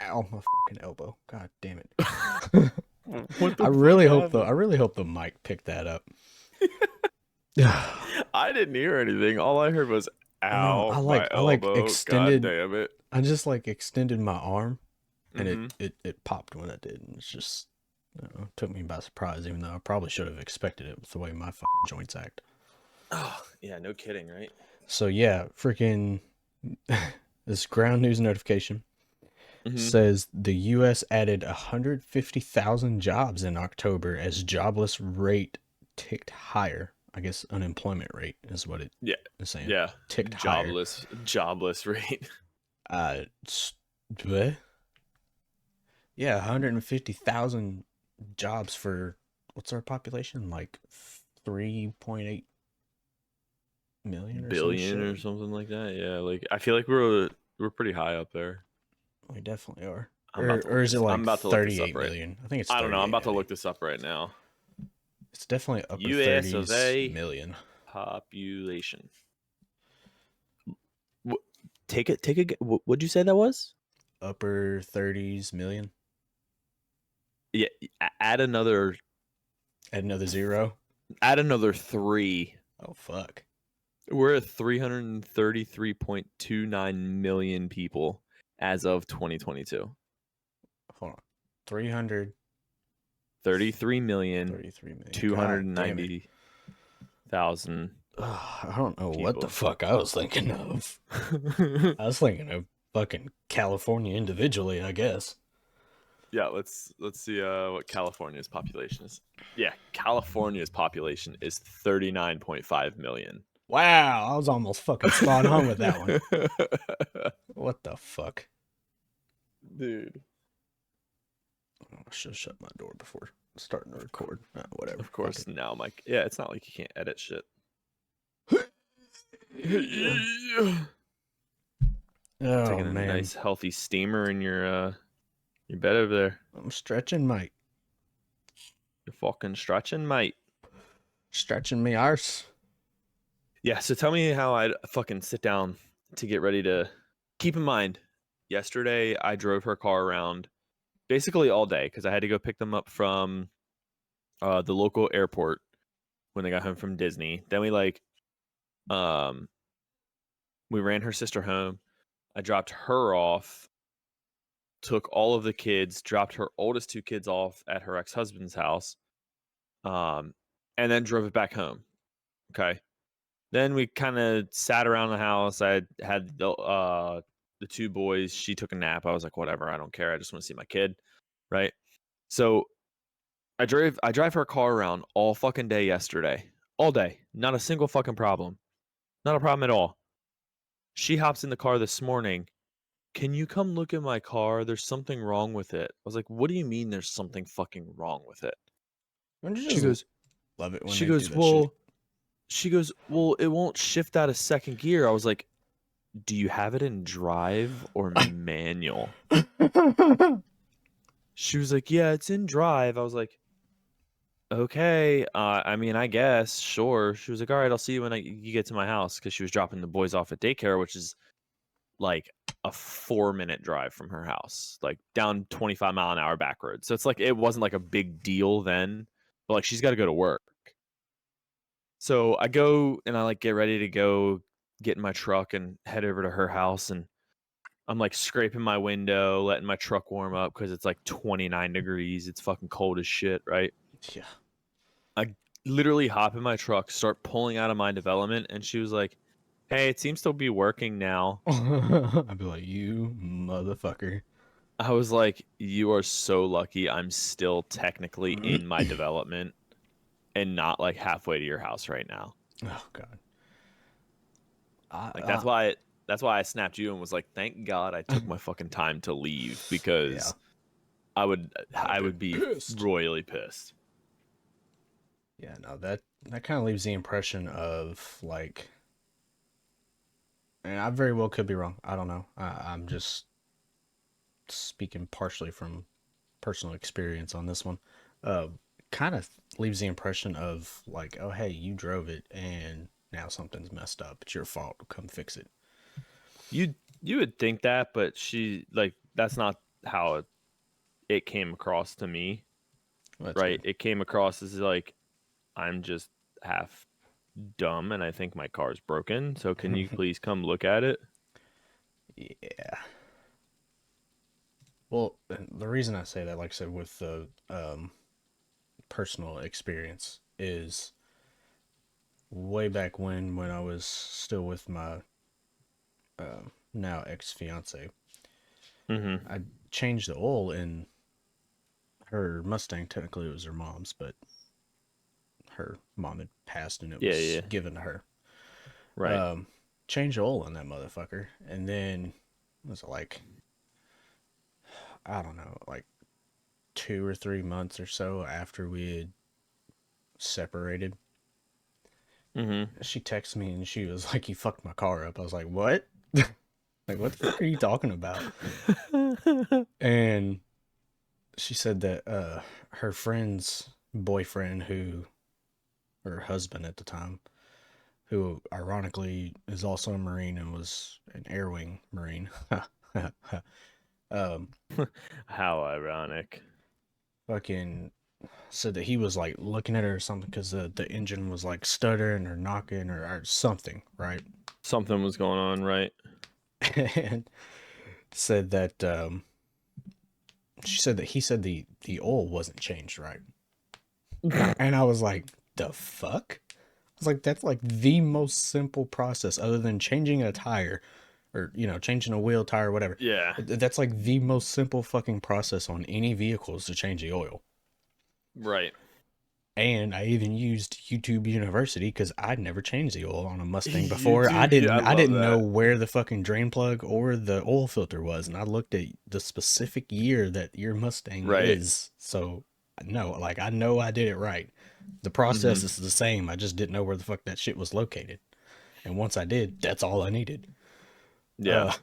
Ow, my fucking elbow. God damn it. What the I really fuck hope happened? the mic picked that up. I didn't hear anything. All I heard was, No, ow, my I like elbow. God extended. damn it. I just like extended my arm, and Mm-hmm. it popped when I did, and it's just, I don't know, took me by surprise. Even though I probably should have expected it with the way my fucking joints act. Oh, yeah, no kidding, right? So yeah, freaking this ground news notification Mm-hmm. says the U.S. added 150,000 jobs in October as jobless rate ticked higher. I guess unemployment rate is what it Yeah. is saying. Yeah. Ticked higher. Jobless rate. Uh, bleh. Yeah, 150,000 jobs for what's our population? Like 3.8 million or some Billion shit. or something like that. Yeah, like I feel like we're pretty high up there. We definitely are. I'm about to Or look is it this. I'm like about to look this up 38 right. million? I think it's I don't know. I'm 38 about to million. look this up right now. It's definitely upper US of 30s A million. population. Take it. Take it. What'd you say that was? Upper 30s million. Yeah. Add another. Add another zero. Add another three. Oh, fuck. We're at 333.29 million people as of 2022. Hold on. 300. 33 million 33 million. God damn it. 290,000 I don't know what the people. fuck I was thinking of. I was thinking of fucking California individually, I guess. Yeah, let's see what California's population is. Yeah, California's population is 39.5 million. Wow, I was almost fucking spot on with that one. What the fuck? Dude. Oh, I should have shut my door before starting to record. Whatever. Of Fuck course, it. now Mike. Yeah, it's not like you can't edit shit. Oh Taking a man, nice healthy steamer in your bed over there. I'm stretching, mate. You're fucking stretching, mate. Stretching me arse. Yeah, so tell me how I'd fucking sit down to get ready to keep in mind. Yesterday I drove her car around basically all day because I had to go pick them up from the local airport when they got home from Disney. Then um we ran her sister home. I dropped her off, took all of the kids, dropped her oldest two kids off at her ex-husband's house, um, and then drove it back home. Okay. Then we kind of sat around the house. I had the two boys. She took a nap. I was like, whatever, I don't care. I just want to see my kid, right? So I drive her car around all fucking day yesterday, all day, not a single fucking problem, not a problem at all. She hops in the car this morning. Can you come look at my car? There's something wrong with it. I was like, what do you mean there's something fucking wrong with it? Don't you She just goes, love it when she they do goes, that shit? well, she goes, well, it won't shift out of second gear. I was like, do you have it in drive or manual? She was like, yeah, it's in drive. I was like, okay. I mean, I guess, sure. She was like, all right, I'll see you when you get to my house, because she was dropping the boys off at daycare, which is like a 4-minute drive from her house, like down 25-mile-an-hour back road. So it's like it wasn't like a big deal then, but like she's got to go to work. So I go and I like get ready to go get in my truck and head over to her house, and I'm like scraping my window, letting my truck warm up because it's like 29 degrees. It's fucking cold as shit, right? Yeah. I literally hop in my truck, start pulling out of my development, and she was like, hey, it seems to be working now. I'd be like, you motherfucker. I was like, you are so lucky I'm still technically in my development and not like halfway to your house right now. Oh god. Like I, that's why I snapped you and was like, thank God I took my fucking time to leave, yeah. because I I've would been be pissed. royally pissed. Yeah, no, that kind of leaves the impression of like, and I very well could be wrong. I don't know. I'm just speaking partially from personal experience on this one. Uh, Kind of leaves the impression of like, oh hey, you drove it and now something's messed up. It's your fault. Come fix it. You would think that, but she like that's not how it came across to me, That's right? good. It came across as like I'm just half dumb and I think my car's broken. So can you please come look at it? Yeah. Well, the reason I say that, like I said, with the personal experience, is way back when I was still with my now ex fiance. Mm-hmm. I changed the oil in her Mustang. Technically, it was her mom's, but her mom had passed and it Yeah, was yeah, given to her. right. Um, changed the oil in that motherfucker, and then it was like, I don't know, like 2 or 3 months or so after we had separated, Mm-hmm. she texted me and she was like, "You fucked my car up." I was like, "What?" Like, what the fuck are you talking about? And she said that her friend's boyfriend, who, her husband at the time, who ironically is also a Marine and was an Air Wing Marine, um, How ironic. fucking said that he was like looking at her or something because the engine was like stuttering or knocking or something, right? Something was going on, right? And said that she said that he said the oil wasn't changed right. And I was like, the fuck? I was like, that's like the most simple process other than changing a tire or, changing a wheel, tire, whatever. Yeah, That's like the most simple fucking process on any vehicles to change the oil. right. And I even used YouTube University because I'd never changed the oil on a Mustang before. I YouTube, yeah, I didn't I love didn't know that. where the fucking drain plug or the oil filter was, and I looked at the specific year that your Mustang Right. is. So no, like I know I did it right. The process Mm-hmm. is the same. I just didn't know where the fuck that shit was located. And once I did, that's all I needed. Yeah. Uh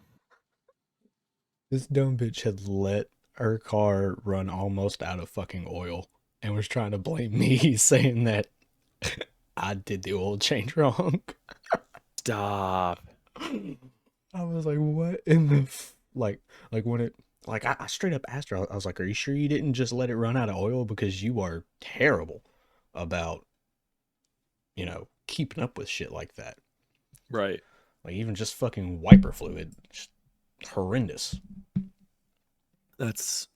this dumb bitch had let her car run almost out of fucking oil and was trying to blame me saying that I did the oil change wrong. Stop. I was like, what in the like when it like I straight up asked her. I was like, are you sure you didn't just let it run out of oil because you are terrible about keeping up with shit like that. Right. Like even just fucking wiper fluid, just horrendous. That's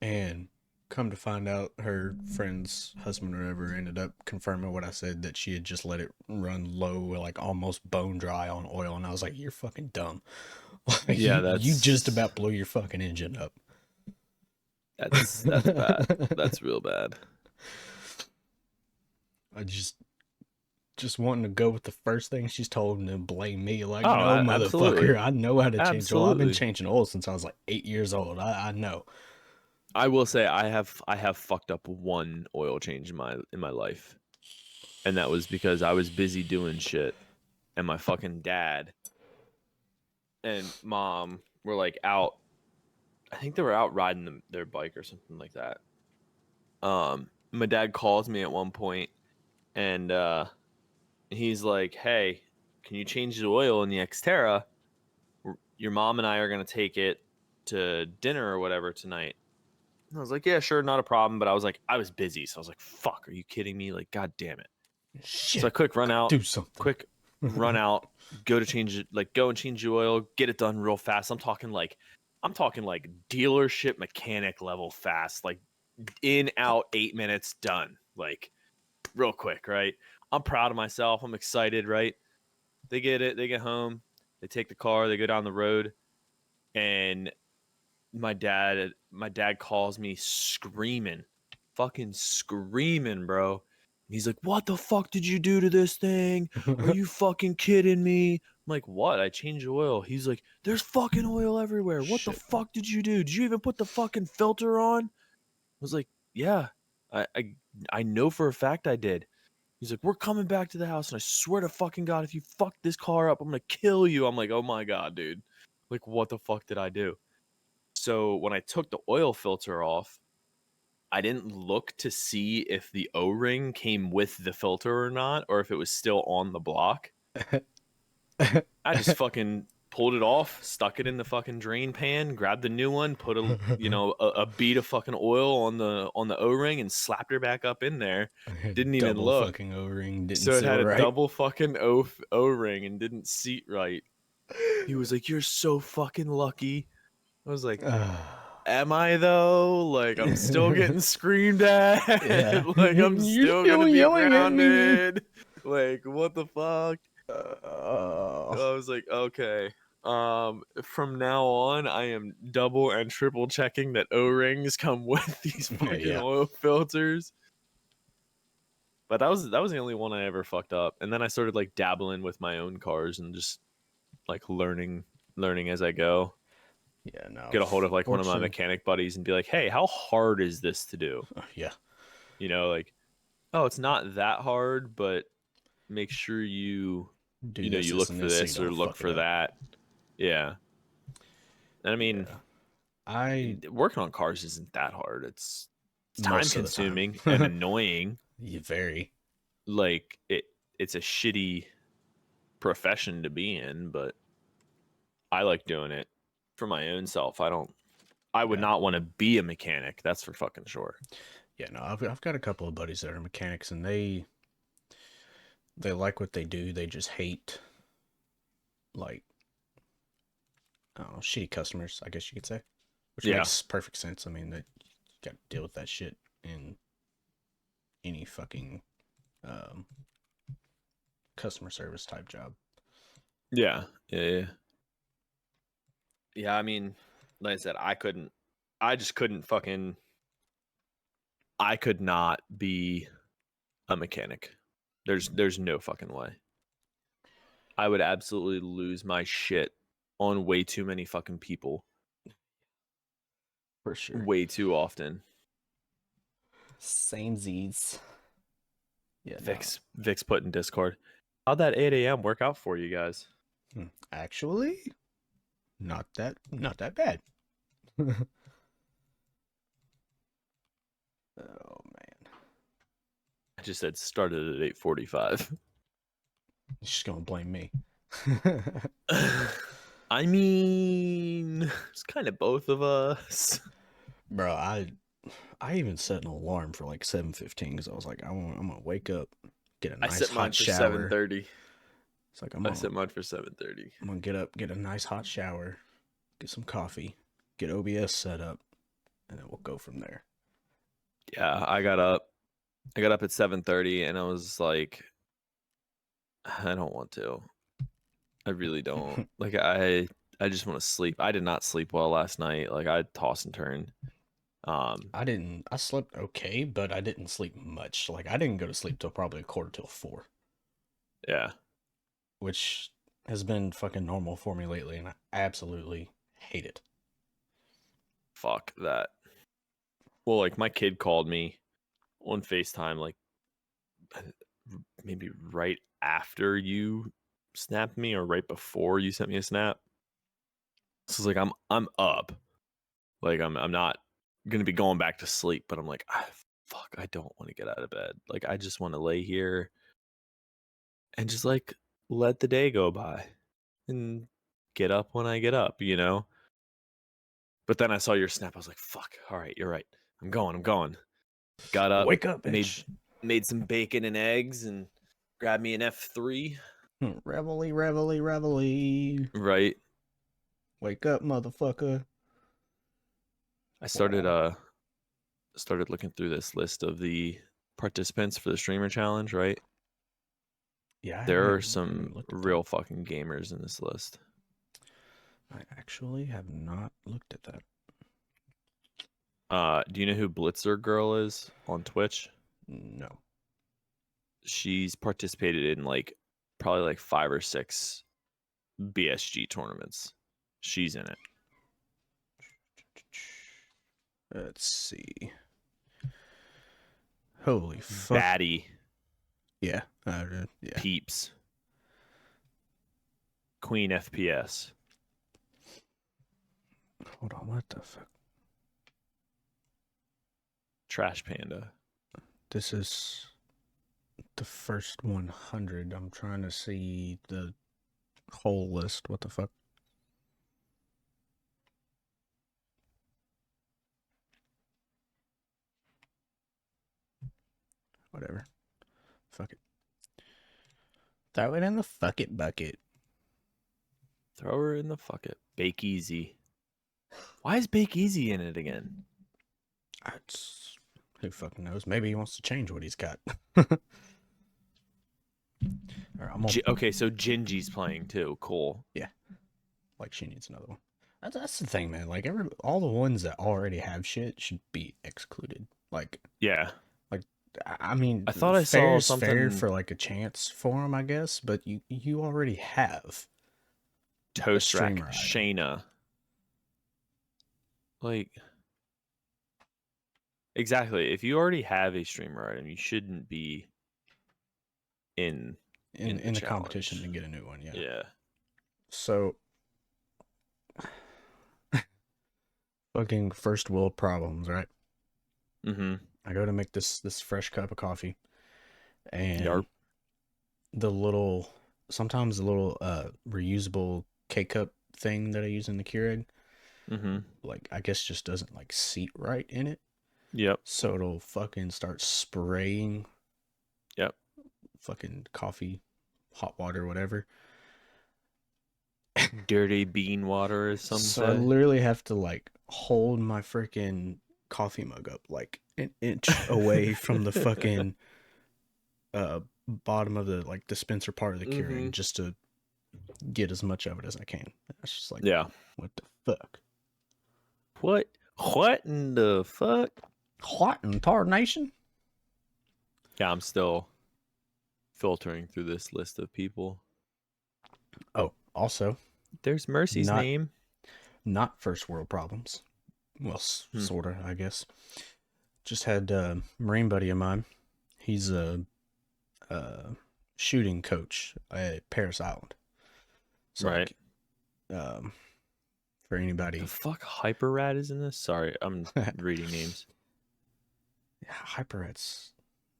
And come to find out, her friend's husband or whatever ended up confirming what I said, that she had just let it run low, like almost bone dry on oil. And I was like, you're fucking dumb. Like yeah, you just that's about blew your fucking engine up. that's bad. That's real bad. I just wanting to go with the first thing she's told and then blame me. Like, Oh, no, absolutely. motherfucker, I know how to change oil. I've been Absolutely. changing oil since I was like 8 years old. I know. I will say I have fucked up one oil change in my life. And that was because I was busy doing shit and my fucking dad and mom were like out. I think they were out riding their bike or something like that. My dad calls me at one point and he's like, "Hey, can you change the oil in the Xterra? Your mom and I are gonna take it to dinner or whatever tonight." And I was like, "Yeah, sure, not a problem." But I was like, I was busy, so I was like, "Fuck, are you kidding me? Like, god damn it!" So I Shit, quick run gotta out, do something. quick run out, go to change it, like go and change the oil, get it done real fast. I'm talking like dealership mechanic level fast, like in out 8 minutes done, like real quick, right? I'm proud of myself. I'm excited, right? They get it. They get home. They take the car. They go down the road, and my dad calls me screaming, fucking screaming, bro. He's like, "What the fuck did you do to this thing? Are you fucking kidding me?" I'm like, "What? I changed the oil." He's like, "There's fucking oil everywhere. What the Shit. fuck did you do? Did you even put the fucking filter on?" I was like, "Yeah, I I, I know for a fact I did." He's like, "We're coming back to the house, and I swear to fucking God, if you fuck this car up, I'm gonna kill you." I'm like, "Oh my God, dude. Like, what the fuck did I do?" So when I took the oil filter off, I didn't look to see if the O-ring came with the filter or not, or if it was still on the block. I just fucking pulled it off, stuck it in the fucking drain pan, grabbed the new one, put a bead of fucking oil on the O-ring, and slapped her back up in there. Didn't even Double look. fucking O-ring didn't So it seal had a right. double fucking O-ring and didn't seat right. He was like, "You're so fucking lucky." I was like, "Am I though? Like, I'm still getting screamed at. Yeah. Like, I'm You're still still gonna be yelling at me. grounded. Like, what the fuck?" Uh, I was like, "Okay. From now on, I am double and triple checking that O-rings come with these fucking yeah. oil filters." But that was the only one I ever fucked up. And then I started like dabbling with my own cars and just like learning as I go. Yeah, no. Get a hold of like one of my Fortunately, mechanic buddies and be like, "Hey, how hard is this to do?" yeah. Like, "Oh, it's not that hard, but make sure Do this, you this, look and for this so you this or don't look fuck it for up. that." Yeah. And I mean, Yeah. I working on cars isn't that hard. It's time most of the time. consuming and annoying. Yeah, very. Like it's a shitty profession to be in, but I like doing it for my own self. I would Yeah. not want to be a mechanic. That's for fucking sure. Yeah, no. I've got a couple of buddies that are mechanics, and they like what they do. They just hate like I don't know, shitty customers, I guess you could say, which Yeah. makes perfect sense. I mean, that you got to deal with that shit in any fucking um, customer service type job. Yeah. Yeah. Yeah. I mean, like I said, I just couldn't fucking, I could not be a mechanic. There's no fucking way. I would absolutely lose my shit on way too many fucking people For sure. way too often. Same Z's. Yeah, no. Vix put in Discord. How'd that 8 a.m. work out for you guys? Actually, not that bad. Oh man. I just said started at 8:45. She's gonna blame me. I mean, it's kind of both of us. Bro, I even set an alarm for like 7:15 because I was like, I'm gonna wake up, get a I nice set mine hot for shower. 7:30. It's like I set mine for 7:30. I'm gonna get up, get a nice hot shower, get some coffee, get OBS set up, and then we'll go from there. Yeah, I got up. I got up at 7:30 and I was like, I don't want to. I really don't. Like I just want to sleep. I did not sleep well last night. Like I toss and turn. I slept okay, but I didn't sleep much. Like I didn't go to sleep till probably a quarter till 4, Yeah. which has been fucking normal for me lately, and I absolutely hate it. Fuck that. Well, like my kid called me on FaceTime like maybe right after you snapped me or right before you sent me a snap. So it's like I'm up. Like I'm not gonna be going back to sleep, but I'm like, fuck, I don't want to get out of bed. Like I just want to lay here and just like let the day go by and get up when I get up. But then I saw your snap. I was like, fuck, all right, you're right. I'm going. Got up, Wake up, made bitch. made some bacon and eggs and grabbed me an F3. Reveille, reveille, reveille. Right. Wake up, motherfucker. I started Aw. started looking through this list of the participants for the streamer challenge, right? Yeah, There are I haven't some looked at that. real fucking gamers in this list. I actually have not looked at that. Do you know who Blitzer Girl is on Twitch? No. She's participated in like probably like 5 or 6 BSG tournaments. She's in it. Let's see. Holy fuck. Batty Yeah. Yeah. Peeps. Queen FPS. Hold on. What the fuck? Trash Panda. This is the first 100. I'm trying to see the whole list. What the fuck? whatever. Fuck it. Throw it in the fuck it bucket. Throw her in the fuck it. Bake Easy. Why is Bake Easy in it again? Who fucking knows? Maybe he wants to change what he's got. Okay, so Gingy's playing too. Cool. Yeah, like she needs another one. That's the thing, man. Like all the ones that already have shit should be excluded. Yeah. Like I mean, I thought I fair saw is fair something. for like a chance for them, I guess. But you already have a Toast Rack streamer item. Shayna. Like, exactly. If you already have a streamer item, you shouldn't be in the In the competition challenge. to get a new one. Yeah. Yeah. So fucking first world problems, right? Mm-hmm. I go to make this fresh cup of coffee, and Yarp. the little sometimes the little reusable K cup thing that I use in the Keurig, Mm-hmm. like I guess just doesn't like seat right in it. Yep. So it'll fucking start spraying Yep. fucking coffee, hot water, whatever. Dirty bean water, as some So I say. literally have to like hold my freaking coffee mug up like an inch away from the fucking uh bottom of the like dispenser part of the Mm-hmm. Keurig just to get as much of it as I can. It's just like, Yeah. what the fuck? What? What in the fuck? What in tarnation? Yeah, I'm still filtering through this list of people. Oh, also, There's Mercy's not name. not first world problems. Well, Hmm. sorta, I guess. Just had a Marine buddy of mine. He's a shooting coach at Paris Island. So Right. like, um, for The anybody, fuck Hyper Rat is in this? Sorry, I'm reading names. yeah, Hyperhead's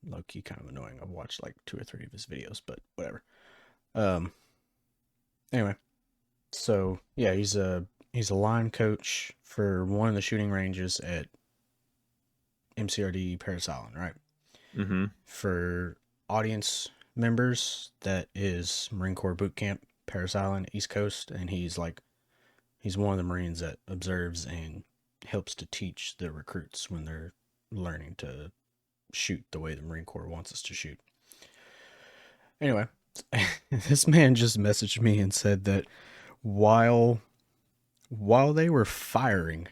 low key kind of annoying. I've watched like 2 or 3 of his videos, but whatever. Um, anyway, so yeah, he's a line coach for one of the shooting ranges at MCRD Paris Island, right? Mm-hmm. For audience members, that is Marine Corps Boot Camp, Paris Island, East Coast, and he's one of the Marines that observes and helps to teach the recruits when they're learning to shoot the way the Marine Corps wants us to shoot. Anyway, this man just messaged me and said that while they were firing,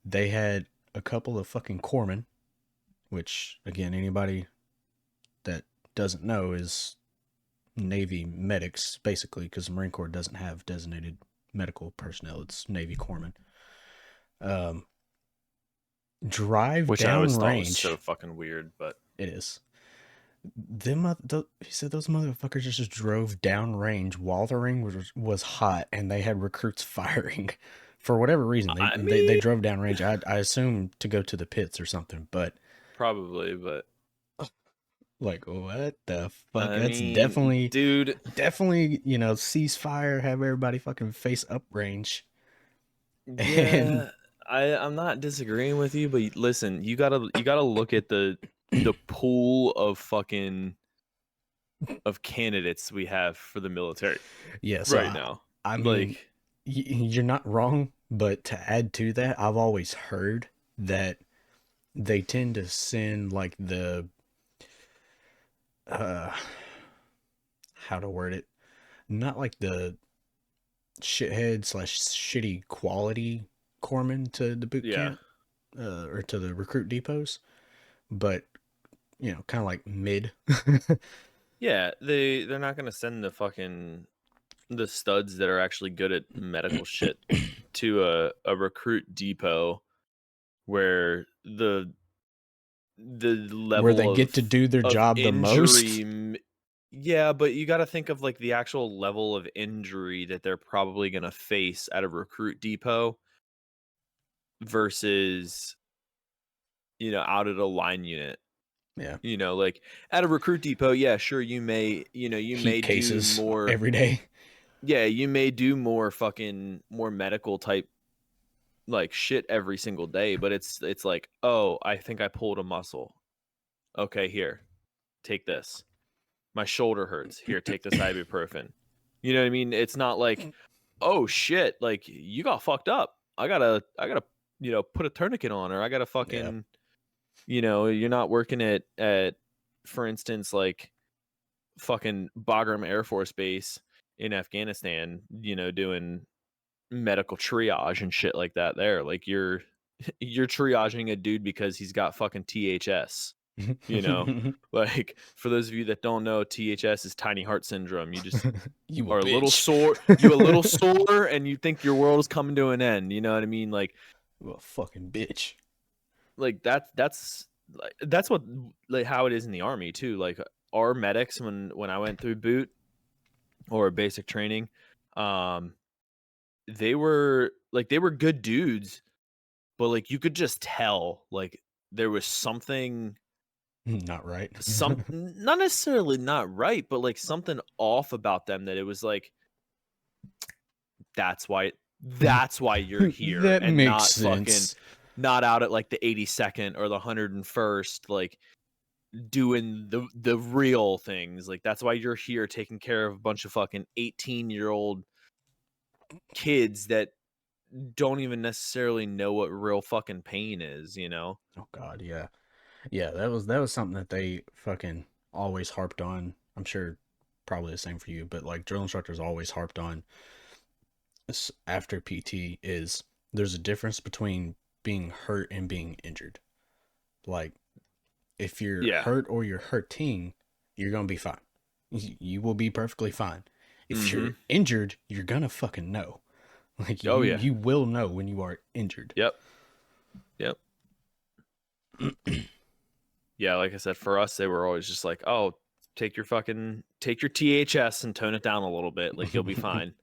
they had a couple of fucking corpsmen, which again, anybody that doesn't know is Navy medics, basically, because the Marine Corps doesn't have designated medical personnel. It's Navy corpsmen. Um, drive Which I always down thought was so range. fucking weird, but It is. He said those motherfuckers just drove down range while the ring was hot, and they had recruits firing for whatever reason. I They mean, drove down range. I assume to go to the pits or something, but probably, but like what the fuck? I That's mean, dude, definitely ceasefire, have everybody fucking face up range, and yeah, I'm not disagreeing with you, but listen, you gotta look at the pool of fucking of candidates we have for the military yeah. So right now. I mean, Like, you're not wrong, but to add to that, I've always heard that they tend to send like the uh how to word it, not like the shithead slash shitty quality corpsmen to the boot yeah, camp or to the recruit depots, but kind of like mid. yeah, they're not gonna send the studs that are actually good at medical shit to a recruit depot where the Where they level get to do their of job the injury most. yeah, but you got to think of like the actual level of injury that they're probably going to face at a recruit depot versus out at a line unit. Yeah, Like at a recruit depot, yeah, sure, you heat may do cases more. every day. Yeah, you may do more medical type like shit every single day, but it's like, oh, I think I pulled a muscle. Okay, here, take this. My shoulder hurts. Here, take this ibuprofen. You know what I mean? It's not like, oh shit, like you got fucked up. I gotta, put a tourniquet on, or I gotta Yeah. fucking, you're not working at, for instance, like fucking Bagram Air Force Base in Afghanistan, doing medical triage and shit like that there. Like you're triaging a dude because he's got fucking THS, you know? Like for those of you that don't know, THS is tiny heart syndrome. You just You a are a little bitch. sore, you a little sore and you think your world is coming to an end, you know what I mean? You a fucking bitch. Like that's what, like how it is in the army too. Like our medics, when I went through boot or basic training, um they were good dudes, but like you could just tell like there was something, Not right. not necessarily not right, but like something off about them, that it was like, that's why you're here That and makes not fucking, sense. not out at like the 82nd or the 101st, like doing the real things. Like that's why you're here taking care of a bunch of fucking 18-year-old kids that don't even necessarily know what real fucking pain is, you know? Oh God, yeah. Yeah, that was something that they fucking always harped on. I'm sure probably the same for you, but like drill instructors always harped on after PT is there's a difference between being hurt and being injured. Like if you're Yeah. hurt or you're hurting, you're gonna be fine. You will be perfectly fine. If you're Mhm. injured, you're gonna fucking know. Like Oh you yeah. you will know when you are injured. Yep. Yep. Yeah, like I said, for us they were always just like, "Oh, take your THS and tone it down a little bit, like you'll be fine."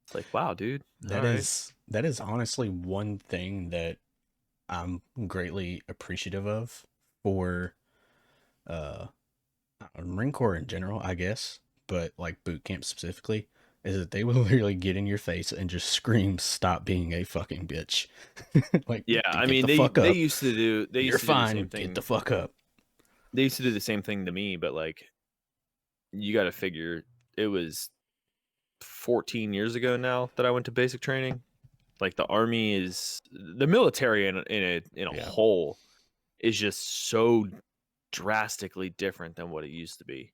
It's like, "Wow, dude. All That right." is honestly one thing that I'm greatly appreciative of for uh Marine Corps in general, I guess, but like boot camp specifically, is that they will literally get in your face and just scream, "Stop being a fucking bitch!" Like, Yeah, to I get mean the fuck they up. used to do You're the same fine. Get the thing. fuck up. They used to do the same thing to me, but like you got to figure it was 14 years ago now that I went to basic training. Like the military in a Yeah. whole is just so drastically different than what it used to be.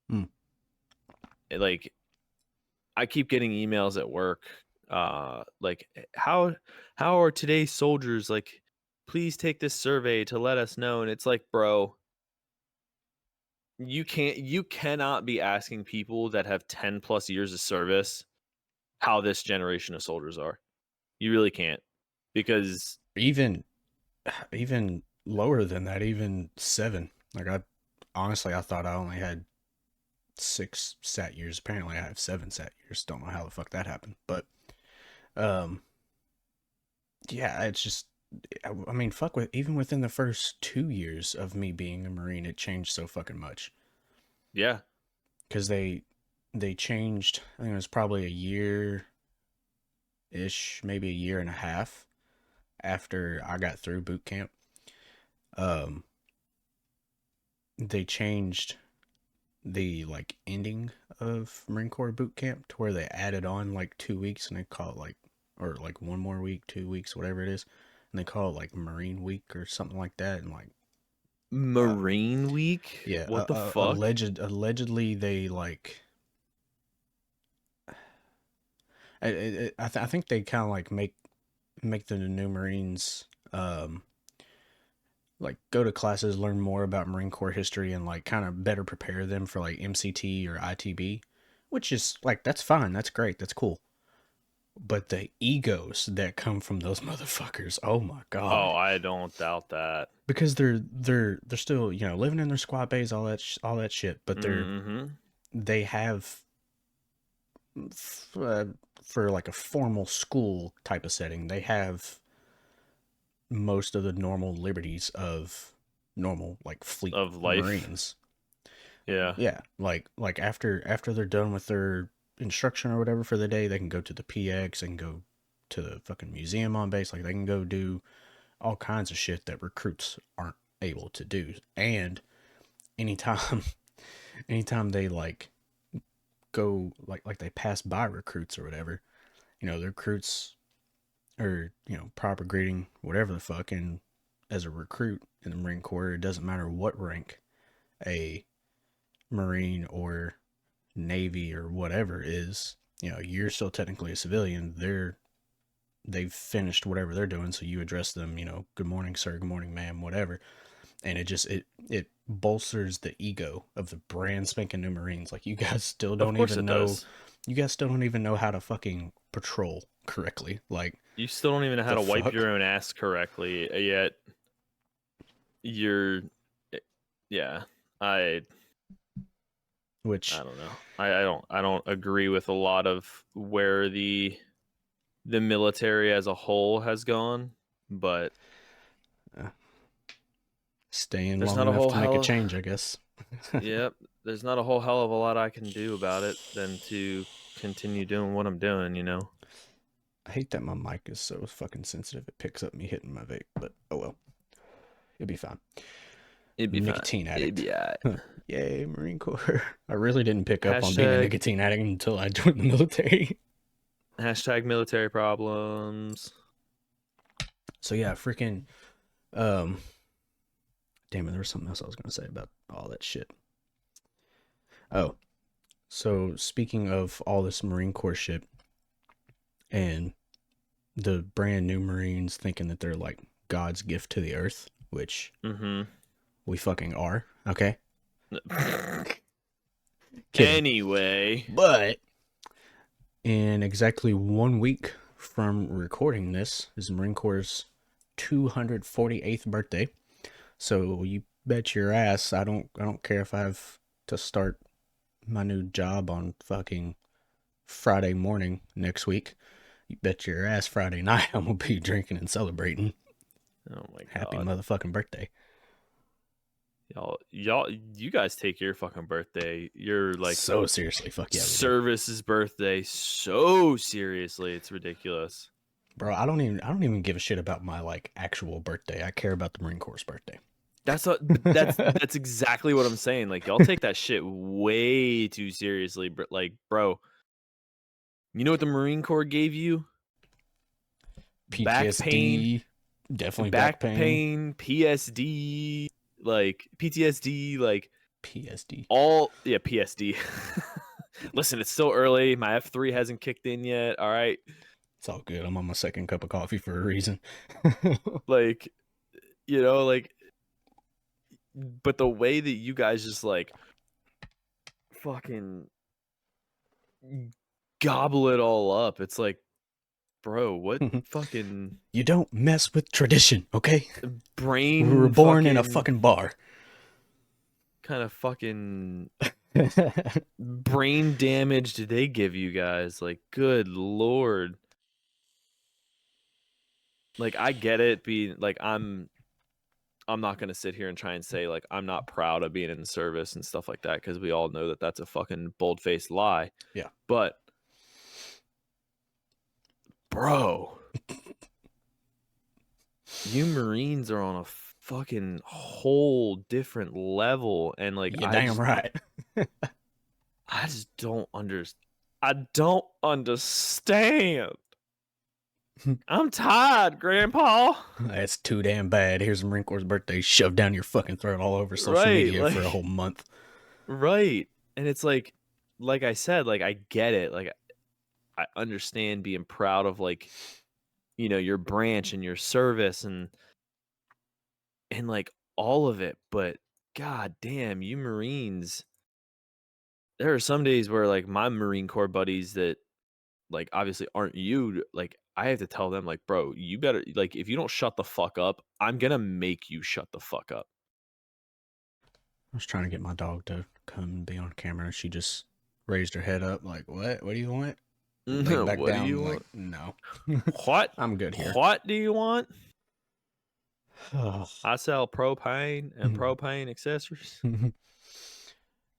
Hmm. Like I keep getting emails at work, like how are today's soldiers, like please take this survey to let us know. And it's like, bro, you cannot be asking people that have 10 plus years of service how this generation of soldiers are. You really can't, because Even even lower than that, even 7. Like I thought I only had 6 sat years. Apparently I have 7 sat years. Don't know how the fuck that happened. But um yeah, it's just I mean, fuck, with even within the first 2 years of me being a Marine, it changed so fucking much. yeah. Because they changed. I think it was probably a year ish, maybe a year and a half after I got through boot camp. Um, they changed the like ending of Marine Corps boot camp to where they added on like 2 weeks, and they call it like, or like one more week, 2 weeks, whatever it is, and they call it like Marine Week or something like that. And like, uh, Marine Week? yeah, What the fuck? allegedly they like, I think they kind of like make the new Marines like go to classes, learn more about Marine Corps history, and like kind of better prepare them for like MCT or ITB, which is like that's fine, that's great, that's cool. But the egos that come from those motherfuckers, oh my Oh, god. I don't doubt that. Because they're still, living in their squad bays, all that shit, but Mhm. they have f- uh, for like a formal school type of setting, they have most of the normal liberties of normal like fleet Of life. Marines. Yeah. Yeah, like after they're done with their instruction or whatever for the day, they can go to the PX and go to the fucking museum on base. Like they can go do all kinds of shit that recruits aren't able to do. And anytime anytime they like go like they pass by recruits or whatever, the recruits or proper greeting, whatever the fuck. And as a recruit in the Marine Corps, it doesn't matter what rank a Marine or Navy or whatever is, you're still technically a civilian. They've finished whatever they're doing, so you address them, good morning sir, good morning ma'am, whatever. And it bolsters the ego of the brand spanking new Marines. Like, Of course it does. you guys still don't even know how to fucking patrol correctly. Like, You still don't even know how the to wipe fuck. your own ass correctly, yet you're, yeah. I Which don't know. I don't agree with a lot of where the military as a whole has gone, but uh, staying there's long not a enough whole to make a hell. change, I guess. Yep, there's not a whole hell of a lot I can do about it than to continue doing what I'm doing. I hate that my mic is so fucking sensitive. It picks up me hitting my vape, but oh well. It'll be fine. It'd be fine. Nicotine It'd addict. be alright. Yay, Marine Corps. I really didn't pick up on being a Hashtag nicotine addict until I joined the military. hashtag military problems. So yeah, freaking um damn it, there was something else I was gonna say about all that shit. Oh, so speaking of all this Marine Corps shit and the brand new Marines thinking that they're like God's gift to the earth, which Mm-hmm. we fucking are, okay? Kidding. Anyway, But in exactly 1 week from recording this is the Marine Corps' 248th birthday. So you bet your ass I don't care if I have to start my new job on fucking Friday morning next week. You bet your ass Friday night I'm gonna be drinking and celebrating. oh my Happy god, motherfucking birthday. you guys take your fucking birthday, your like So seriously, fuck yeah, we do. service's birthday so seriously. It's ridiculous. Bro, I don't even give a shit about my like actual birthday. I care about the Marine Corps birthday. That's exactly what I'm saying. Like, y'all take that shit way too seriously. But like, bro, you know what the Marine Corps gave you? Back pain, PTSD, definitely back pain. PSD, like PTSD, like PSD. PSD. Listen, it's still early. My F3 hasn't kicked in yet. All right. It's all good. I'm on my second cup of coffee for a reason. Like, like, but the way that you guys just like fucking gobble it all up, it's like, bro, what fucking You don't mess with tradition, okay? We were brain born in a fucking fucking bar. kind of fucking brain damage did they give you guys? Like, good lord. Like, I get it being like I'm not going to sit here and try and say like I'm not proud of being in the service and stuff like that, because we all know that that's a fucking bold-faced lie. Yeah. But bro, you Marines are on a fucking whole different level, and like You're damn right. I just don't understand. I don't understand. I'm tired, Grandpa. That's too damn bad. Here's a Marine Corps birthday shoved down your fucking throat all over social Right, media for a whole month. right. And it's like I said, like I get it. Like I understand being proud of like, your branch and your service and like all of it, but god damn, you Marines. There are some days where like my Marine Corps buddies that like obviously aren't you, like I have to tell them like, bro, you better like if you don't shut the fuck up, I'm gonna make you shut the fuck up. I was trying to get my dog to come and be on camera. She just raised her head up like, what? What do you want? Laid back What do you down like, want? no. What? I'm good here. What do you want? I sell propane and propane accessories.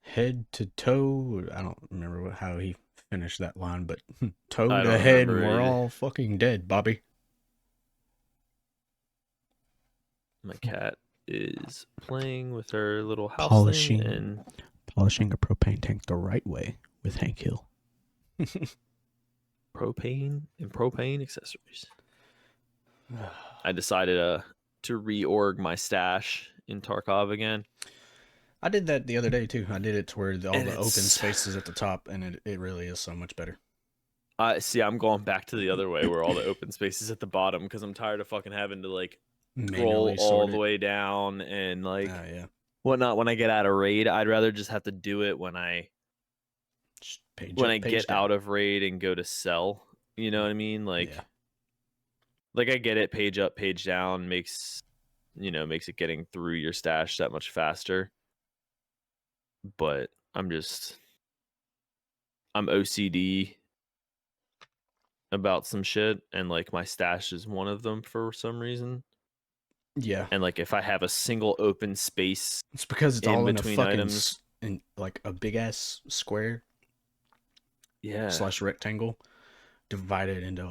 Head to toe. I don't remember how he finished that line, but toe I to don't head remember and we're either. all fucking dead, Bobby. My cat is playing with her little house thing Polishing, and polishing a propane tank the right way with Hank Hill. propane accessories. I decided to reorg my stash in Tarkov again. I did that the other day too. I did it to where all And the open it's spaces at the top, and it really is so much better. see, I'm going back to the other way where all the open space is at the bottom because I'm tired of fucking having to like scroll Manually all sort the it. way down and like Yeah. whatnot when I get out of raid. I'd rather just have to do it when Just page up, page get down. out of raid and go to sell. You know what I mean? Yeah. Like I get it, page up, page down makes it getting through your stash that much faster. But I'm OCD about some shit, and like my stash is one of them for some reason. Yeah. And like if I have a single open space It's because it's in all in a between fucking items, in like a big ass square yeah, slash rectangle divided into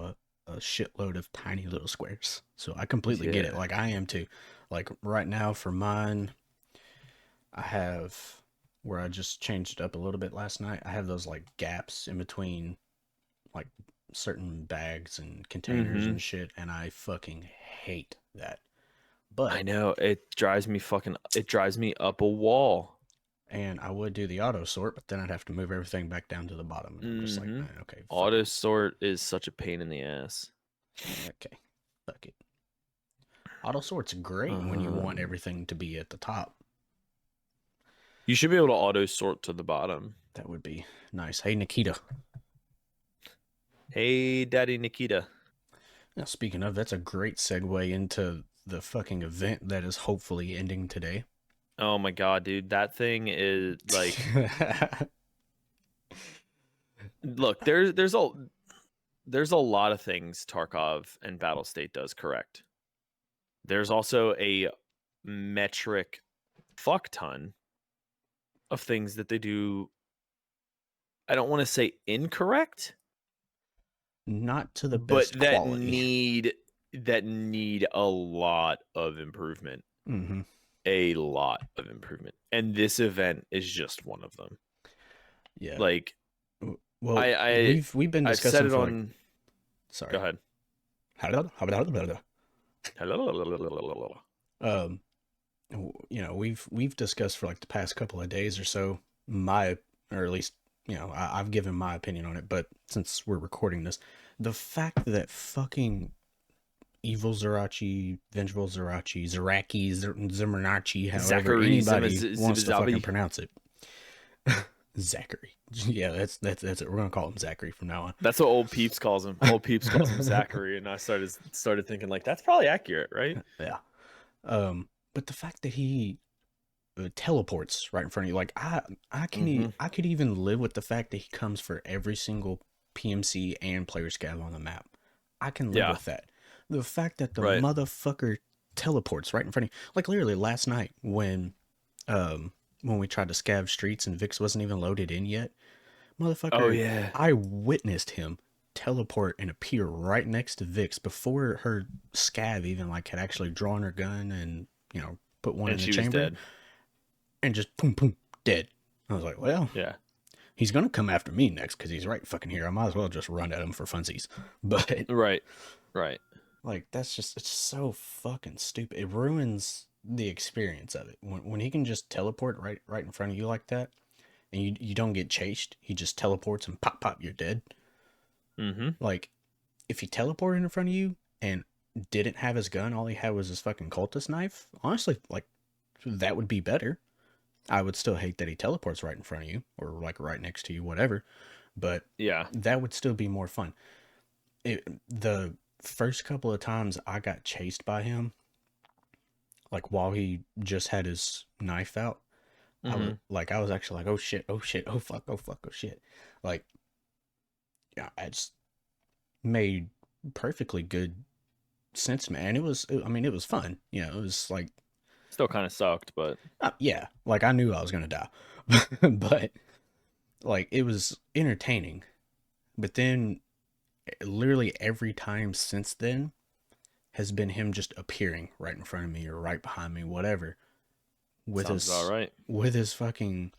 a shitload of tiny little squares. So I completely get it. yeah, Like I am too. Like right now for mine, I have where I just changed it up a little bit last night. I have those like gaps in between like certain bags and containers mm-hmm. and shit, and I fucking hate that. I But know it drives me up a wall. and I would do the auto sort, but then I'd have to move everything back down to the bottom, and I'm just like, Mm-hmm. man, okay, fuck Auto it. sort is such a pain in the ass. Okay, fuck it. Auto sort's great when you want Um, everything to be at the top. you should be able to auto sort to the bottom. That would be nice. Hey, Nikita. Hey, Daddy Nikita. Now, speaking of, that's a great segue into the fucking event that is hopefully ending today. Oh my god, dude, that thing is like, look, there's a lot of things Tarkov and Battle State does correct. There's also a metric fuck ton of things that they do. I don't want to say incorrect, Not to the but best quality. that need a lot of improvement. Mm-hmm. A lot of improvement. And this event is just one of them. Yeah. Like Well, I we've been I've said discussing it for like, on. Go sorry. ahead. Um, we've discussed for like the past couple of days or so my, or at least I've given my opinion on it. But since we're recording this, the fact that fucking Evil Zerachi, Vengeful Zeraki, Zimmernachi, however Zachary anybody wants to fucking Zibizabi. pronounce it. Zachary. Yeah, that's it. We're gonna call him Zachary from now That's what old Peeps calls him. Old Peeps calls him on. Zachary, and I started thinking like that's probably accurate, right? Yeah. But the fact that he teleports right in front of you, like Mm-hmm. I could even live with the fact that he comes for every single PMC and player scav on the map. I can live Yeah. with that. The fact that the Right. motherfucker teleports right in front of you, like literally last night when we tried to scav streets and Vix wasn't even loaded in yet, Oh motherfucker, yeah. I witnessed him teleport and appear right next to Vix before her scav even like had actually drawn her gun and put one And in the she was chamber dead. and just boom boom dead. I was like, well, Yeah. he's gonna come after me next because he's right fucking here. I might as well just run at him for funsies. But Right. Right. like it's so fucking stupid. It ruins the experience of it when he can just teleport right in front of you like that, and you don't get chased. He just teleports and pop, you're dead. Mm-hmm. Like if he teleported in front of you and didn't have his gun, all he had was his fucking cultist knife. Honestly, like that would be better. I would still hate that he teleports right in front of you or like right next to you, whatever. But Yeah. that would still be more fun. The first couple of times I got chased by him, like while he just had his knife out, Mm-hmm. I was actually like, oh shit, oh fuck, oh fuck, oh shit. Like, yeah, it's made perfectly good sense, man. I mean, it was fun. It was like, Still kind of sucked, but yeah, like I knew I was gonna die, but like it was entertaining. But then, literally every time since then, has been him just appearing right in front of me or right behind me, whatever, with Sounds about his right. fucking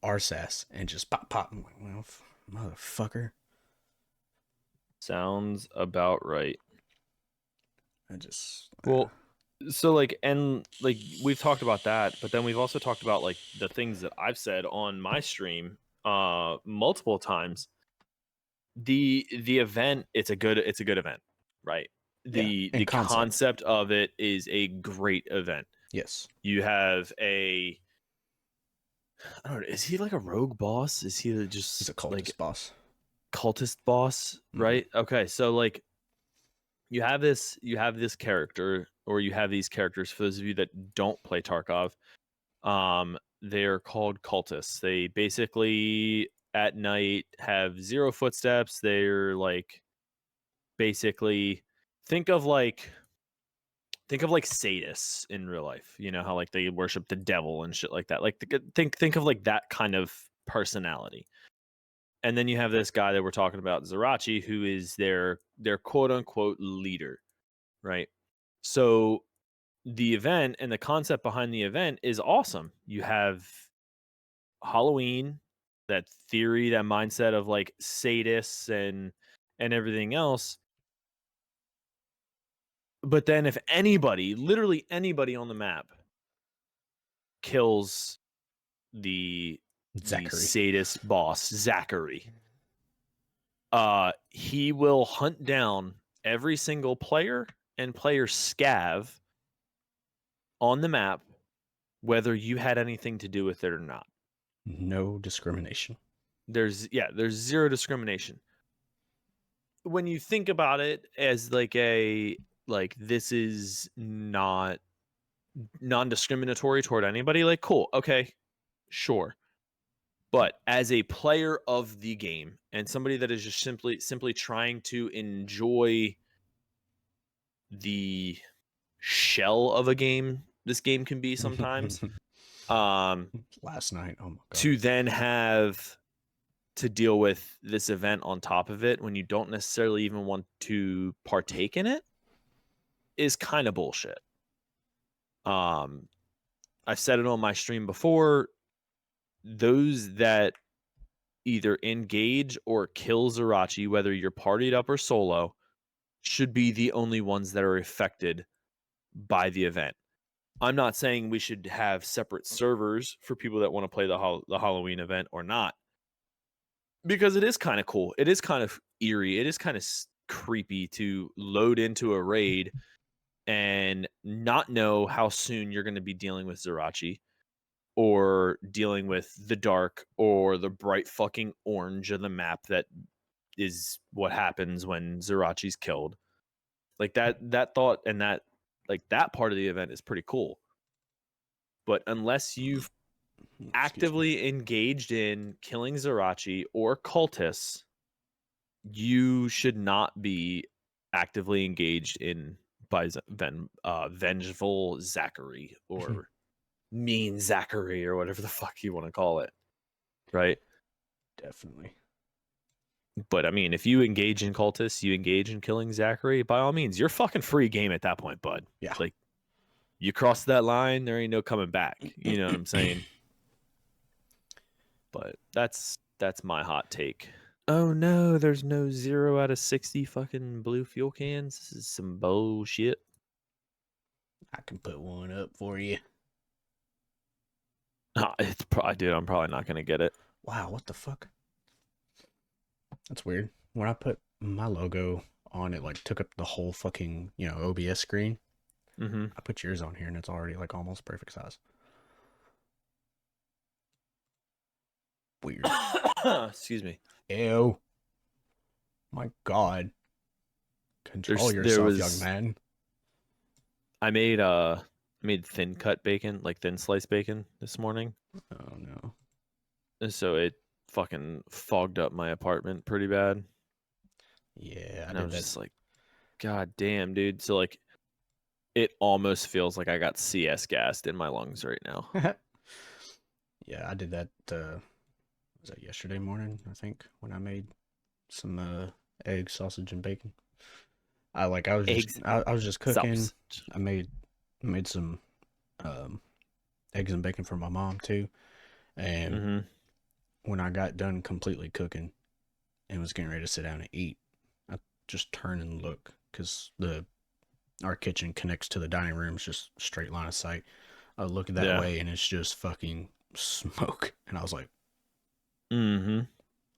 RSAS and just pop pop. I'm like, well, motherfucker. Sounds about right. I just Well, so like, and like we've talked about that, but then we've also talked about like the things that I've said on my stream multiple times. The event, it's a good event, right? yeah, The in concept. concept of it is a great event. Yes, You have a, I don't know, is he like a rogue boss? Is he he's just a like cultist boss. cultist boss, Mm-hmm. right? Okay, so like you have this character, or you have these characters, for those of you that don't play Tarkov. They're called cultists. They basically at night have zero footsteps. They're like basically, think of like sadists in real life. You know how like they worship the devil and shit like that. Like think of like that kind of personality. And then you have this guy that we're talking about, Zerachi, who is their quote unquote leader, right? So the event and the concept behind the event is awesome. You have Halloween, that theory, that mindset of like sadists and everything else. But then if anybody, literally anybody on the map kills the Zachary. sadist boss, Zachary, he will hunt down every single player and player scav on the map, whether you had anything to do with it or not. No discrimination. There's zero discrimination. When you think about it as like this is not non-discriminatory toward anybody, like cool, okay, sure. But as a player of the game and somebody that is just simply trying to enjoy the shell of a game this game can be sometimes, um Last night, oh my god. to then have to deal with this event on top of it when you don't necessarily even want to partake in it is kind of bullshit. um I've said it on my stream before. Those that either engage or kill Zerachi, whether you're partied up or solo, should be the only ones that are affected by the event. I'm not saying we should have separate servers for people that want to play the Halloween event or not, because it is kind of cool. It is kind of eerie. It is kind of creepy to load into a raid and not know how soon you're going to be dealing with Zerachi, or dealing with the dark or the bright fucking orange of the map that is what happens when Zerachi's killed. Like that thought and that, like that part of the event is pretty cool. But unless you've Excuse me. actively engaged in killing Zerachi or cultists, you should not be actively engaged in by vengeful Zachary or mean Zachary or whatever the fuck you want to call it, right? Definitely. But I mean, if you engage in cultists, you engage in killing Zachary, by all means, you're fucking free game at that point, bud. Yeah. Like, you cross that line, there ain't no coming back. You know what I'm saying? But that's my hot take. Oh no, there's no 0 out of 60 fucking blue fuel cans. This is some bullshit. I can put one up for you. It's probably, dude, I'm probably not gonna get it. Wow, what the fuck? That's weird. When I put my logo on, it like took up the whole fucking, OBS screen. Mm-hmm. I put yours on here and it's already like almost perfect size. Weird. Excuse me. Ew. My god. Control There yourself, young was man. I made thin cut bacon, like thin sliced bacon this morning. Oh no. And so it fucking fogged up my apartment pretty bad. Yeah, I And I did was that. just like, God damn, dude. So like it almost feels like I got CS gassed in my lungs right now. Yeah, I did that. Was that yesterday morning? I think when I made some egg, sausage, and bacon. Eggs, I was just cooking. sausage. I made some um, eggs and bacon for my mom too. And Mm-hmm. when I got done completely cooking and was getting ready to sit down and eat, I just turn and look because the our kitchen connects to the dining room. It's just straight line of sight. I look that Yeah. way and it's just fucking smoke. And I was Mm-hmm.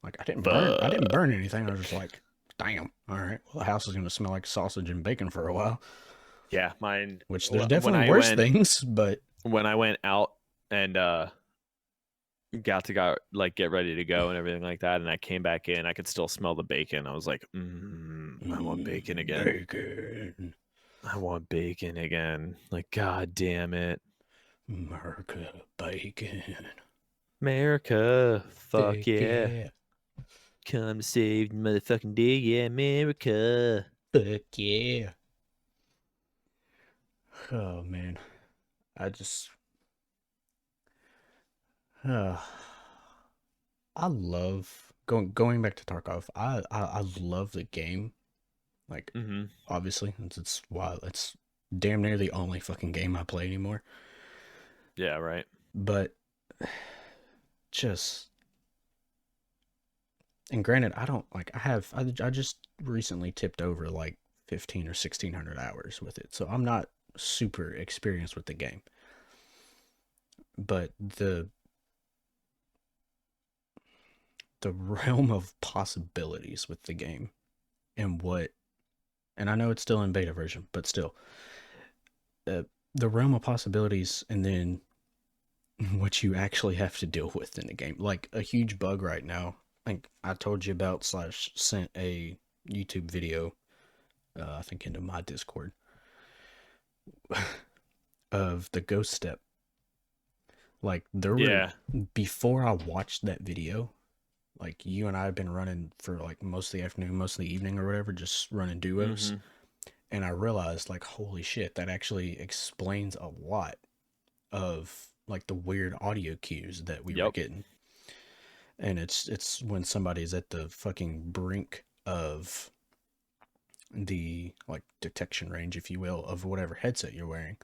like I But didn't burn anything. I was just like, damn. All right. Well, the house is gonna smell like sausage and bacon for a while. yeah, mine. Which there's When definitely I worse went things, but out and got like get ready to go and everything like that, and I came back in, I could still smell the bacon. I was like, I want bacon again. bacon, I want bacon again. Like, god damn it. America, bacon, America. Fuck thick yeah. yeah, Come to save the motherfucking day, yeah, America. fuck yeah. Oh man, I just, uh, I love going back to Tarkov. I love the game. Like, Mm-hmm. obviously, it's why it's damn near the only fucking game I play anymore. Yeah, right. But just and granted, I don't like I just recently tipped over like 15 or 1600 hours with it. So I'm not super experienced with the game. But the realm of possibilities with the game and what and I know it's still in beta version, but still uh, the realm of possibilities and then what you actually have to deal with in the game. Like a huge bug right now. Like I told you about slash sent a YouTube video I think into my Discord of the ghost step. Like there were Yeah. before I watched that video, like you and I have been running for like most of the afternoon, most of the evening or whatever, just running duos. Mm-hmm. And I realized like holy shit, that actually explains a lot of like the weird audio cues that we were Yep. getting. And it's when somebody's at the fucking brink of the like detection range, if you will, of whatever headset you're wearing.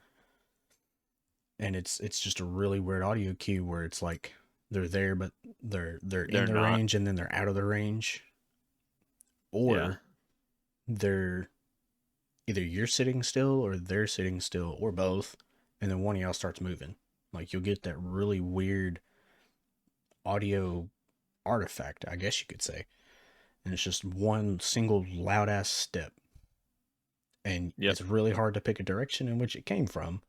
And it's just a really weird audio cue where it's like they're there but they're in They're the not. range and then they're out of the range, Yeah. or they're either you're sitting still or they're sitting still or both, and then one of y'all starts moving. Like you'll get that really weird audio artifact, I guess you could say, and it's just one single loud ass step, and Yep. it's really hard to pick a direction in which it came from.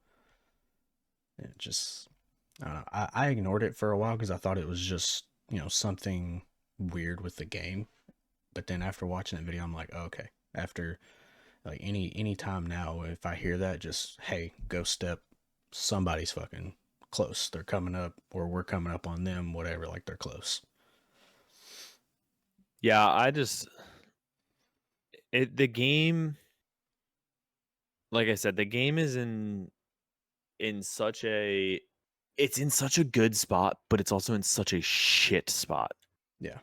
And it just I don't know. I ignored it for a while because I thought it was just, something weird with the game. But then after watching that video, I'm like, oh, okay. After like any time now, if I hear that, just hey, go step. Somebody's fucking close. They're coming up, or we're coming up on them. Whatever. Like they're close. Yeah, the game, like I said, the game is in such a it's in such a good spot, but it's also in such a shit spot. Yeah.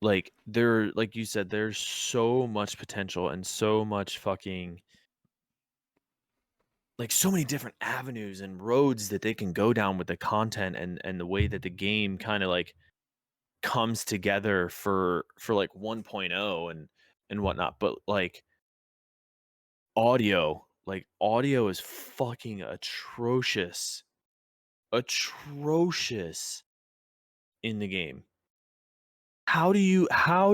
Like you said, there's so much potential and so much fucking like so many different avenues and roads that they can go down with the content and the way that the game kind of like comes together for like 1.0 and whatnot. But like audio is fucking atrocious in the game. How do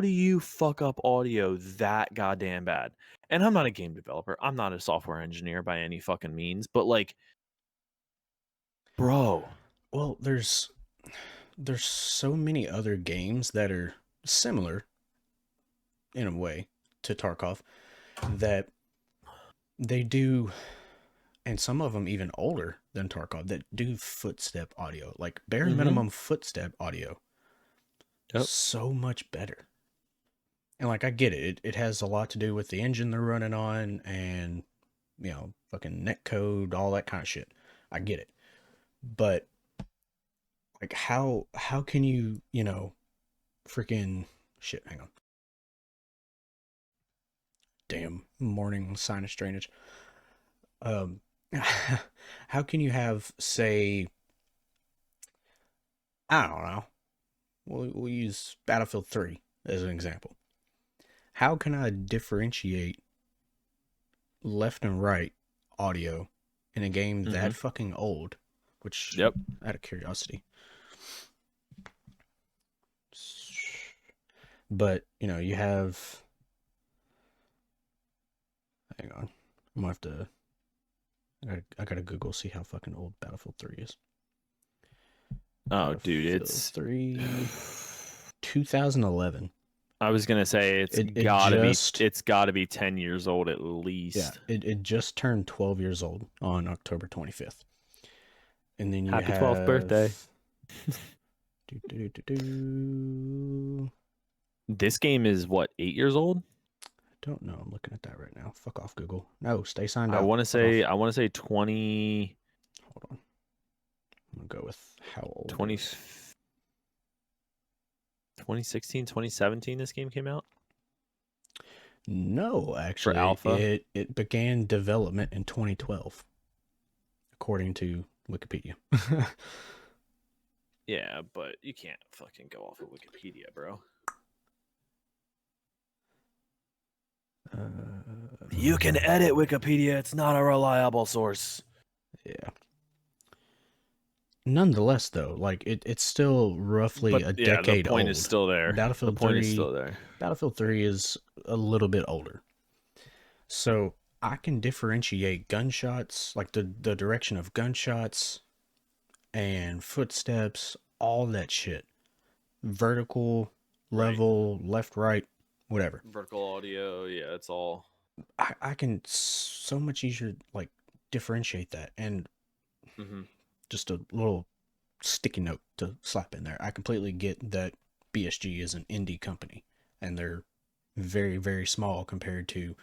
you fuck up audio that goddamn bad? And I'm not a game developer. I'm not a software engineer by any fucking means, but like, bro. Well, there's so many other games that are similar in a way to Tarkov that they do, and some of them even older than Tarkov that do footstep audio, like bare Mhm. minimum footstep audio, Yep. so much better. And like I get it, it has a lot to do with the engine they're running on, and fucking net code, all that kind of shit. I get it, but like how can you freaking shit? Hang on. damn morning sinus drainage. Um, how can you have, say, I don't know. We'll use Battlefield 3 as an example. How can I differentiate left and right audio in a game Mm-hmm. that fucking old? Which, Yep. out of curiosity. But, you have. Hang on. I'm gonna have to. I gotta Google, see how fucking old Battlefield 3 is. Oh, dude, Battlefield it's. 3. 2011. I was gonna say It just. it's gotta be 10 years old at Yeah, least. it just turned 12 years old on October 25th. And then you Happy 12th birthday. have. Do, do, do, do. This game is what, 8 years old? Don't know. I'm looking at that right now. Fuck off, Google. No, stay signed I out. want to Fuck off. say 20 Hold on. I'm gonna go with how old 20 it is. 2016, 2017 this game came out No, for actually, alpha. it began development in 2012, according to Wikipedia. Yeah, but you can't fucking go off of Wikipedia, bro. You can edit Wikipedia. It's not a reliable source. Yeah. Nonetheless, though, like it's still roughly But a yeah, the decade point is old. still there. The Battlefield point is 3, still there. Battlefield 3 is a little bit older. So I can differentiate gunshots, like the direction of gunshots and footsteps, all that shit. Vertical, Right. level, left, right, whatever. Vertical audio, yeah, it's all. I can so much easier like differentiate that. And Mm-hmm. just a little sticky note to slap in there. I completely get that BSG is an indie company and they're very, very small compared to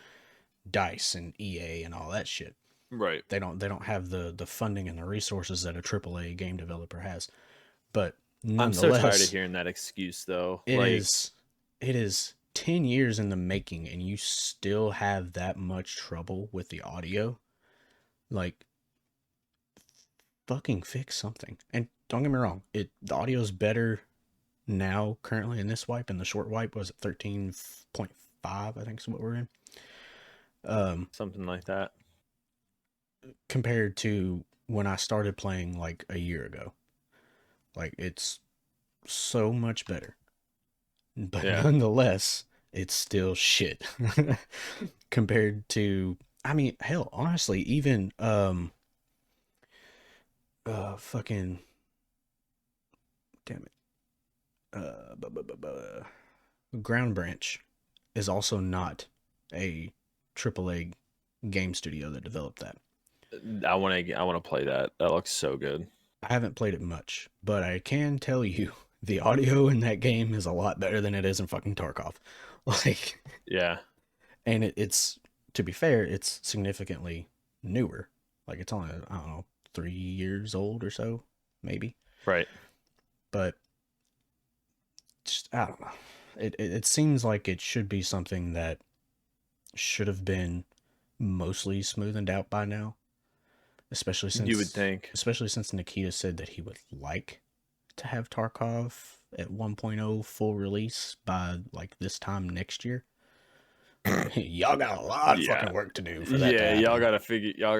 DICE and EA and all that shit. Right. They don't have the funding and the resources that a AAA game developer has. But I'm so tired of nonetheless, hearing that excuse, though. it Like, is it is 10 years in the making and you still have that much trouble with the audio. Like, fucking fix something. And don't get me wrong, the audio is better now currently in this wipe, and the short wipe was at 13.5, I think is what we're in. something like that. Compared to when I started playing like a year ago. Like, it's so much better. But Yeah. nonetheless, it's still shit. Compared to, I mean, hell, honestly, even fucking, damn it. Ground Branch is also not a AAA game studio that developed that. I want to play that. That looks so good. I haven't played it much, but I can tell you the audio in that game is a lot better than it is in fucking Tarkov. Like, Yeah. and it's, to be fair, it's significantly newer. Like, it's only, I don't know, 3 years old or so, maybe. Right. But just, I don't know. It seems like it should be something that should have been mostly smoothened out by now, especially You would since think. especially since Nikita said that he would like to have Tarkov at 1.0 full release by like this time next year. Y'all got a lot of Yeah. fucking work to do for that to Yeah, happen. y'all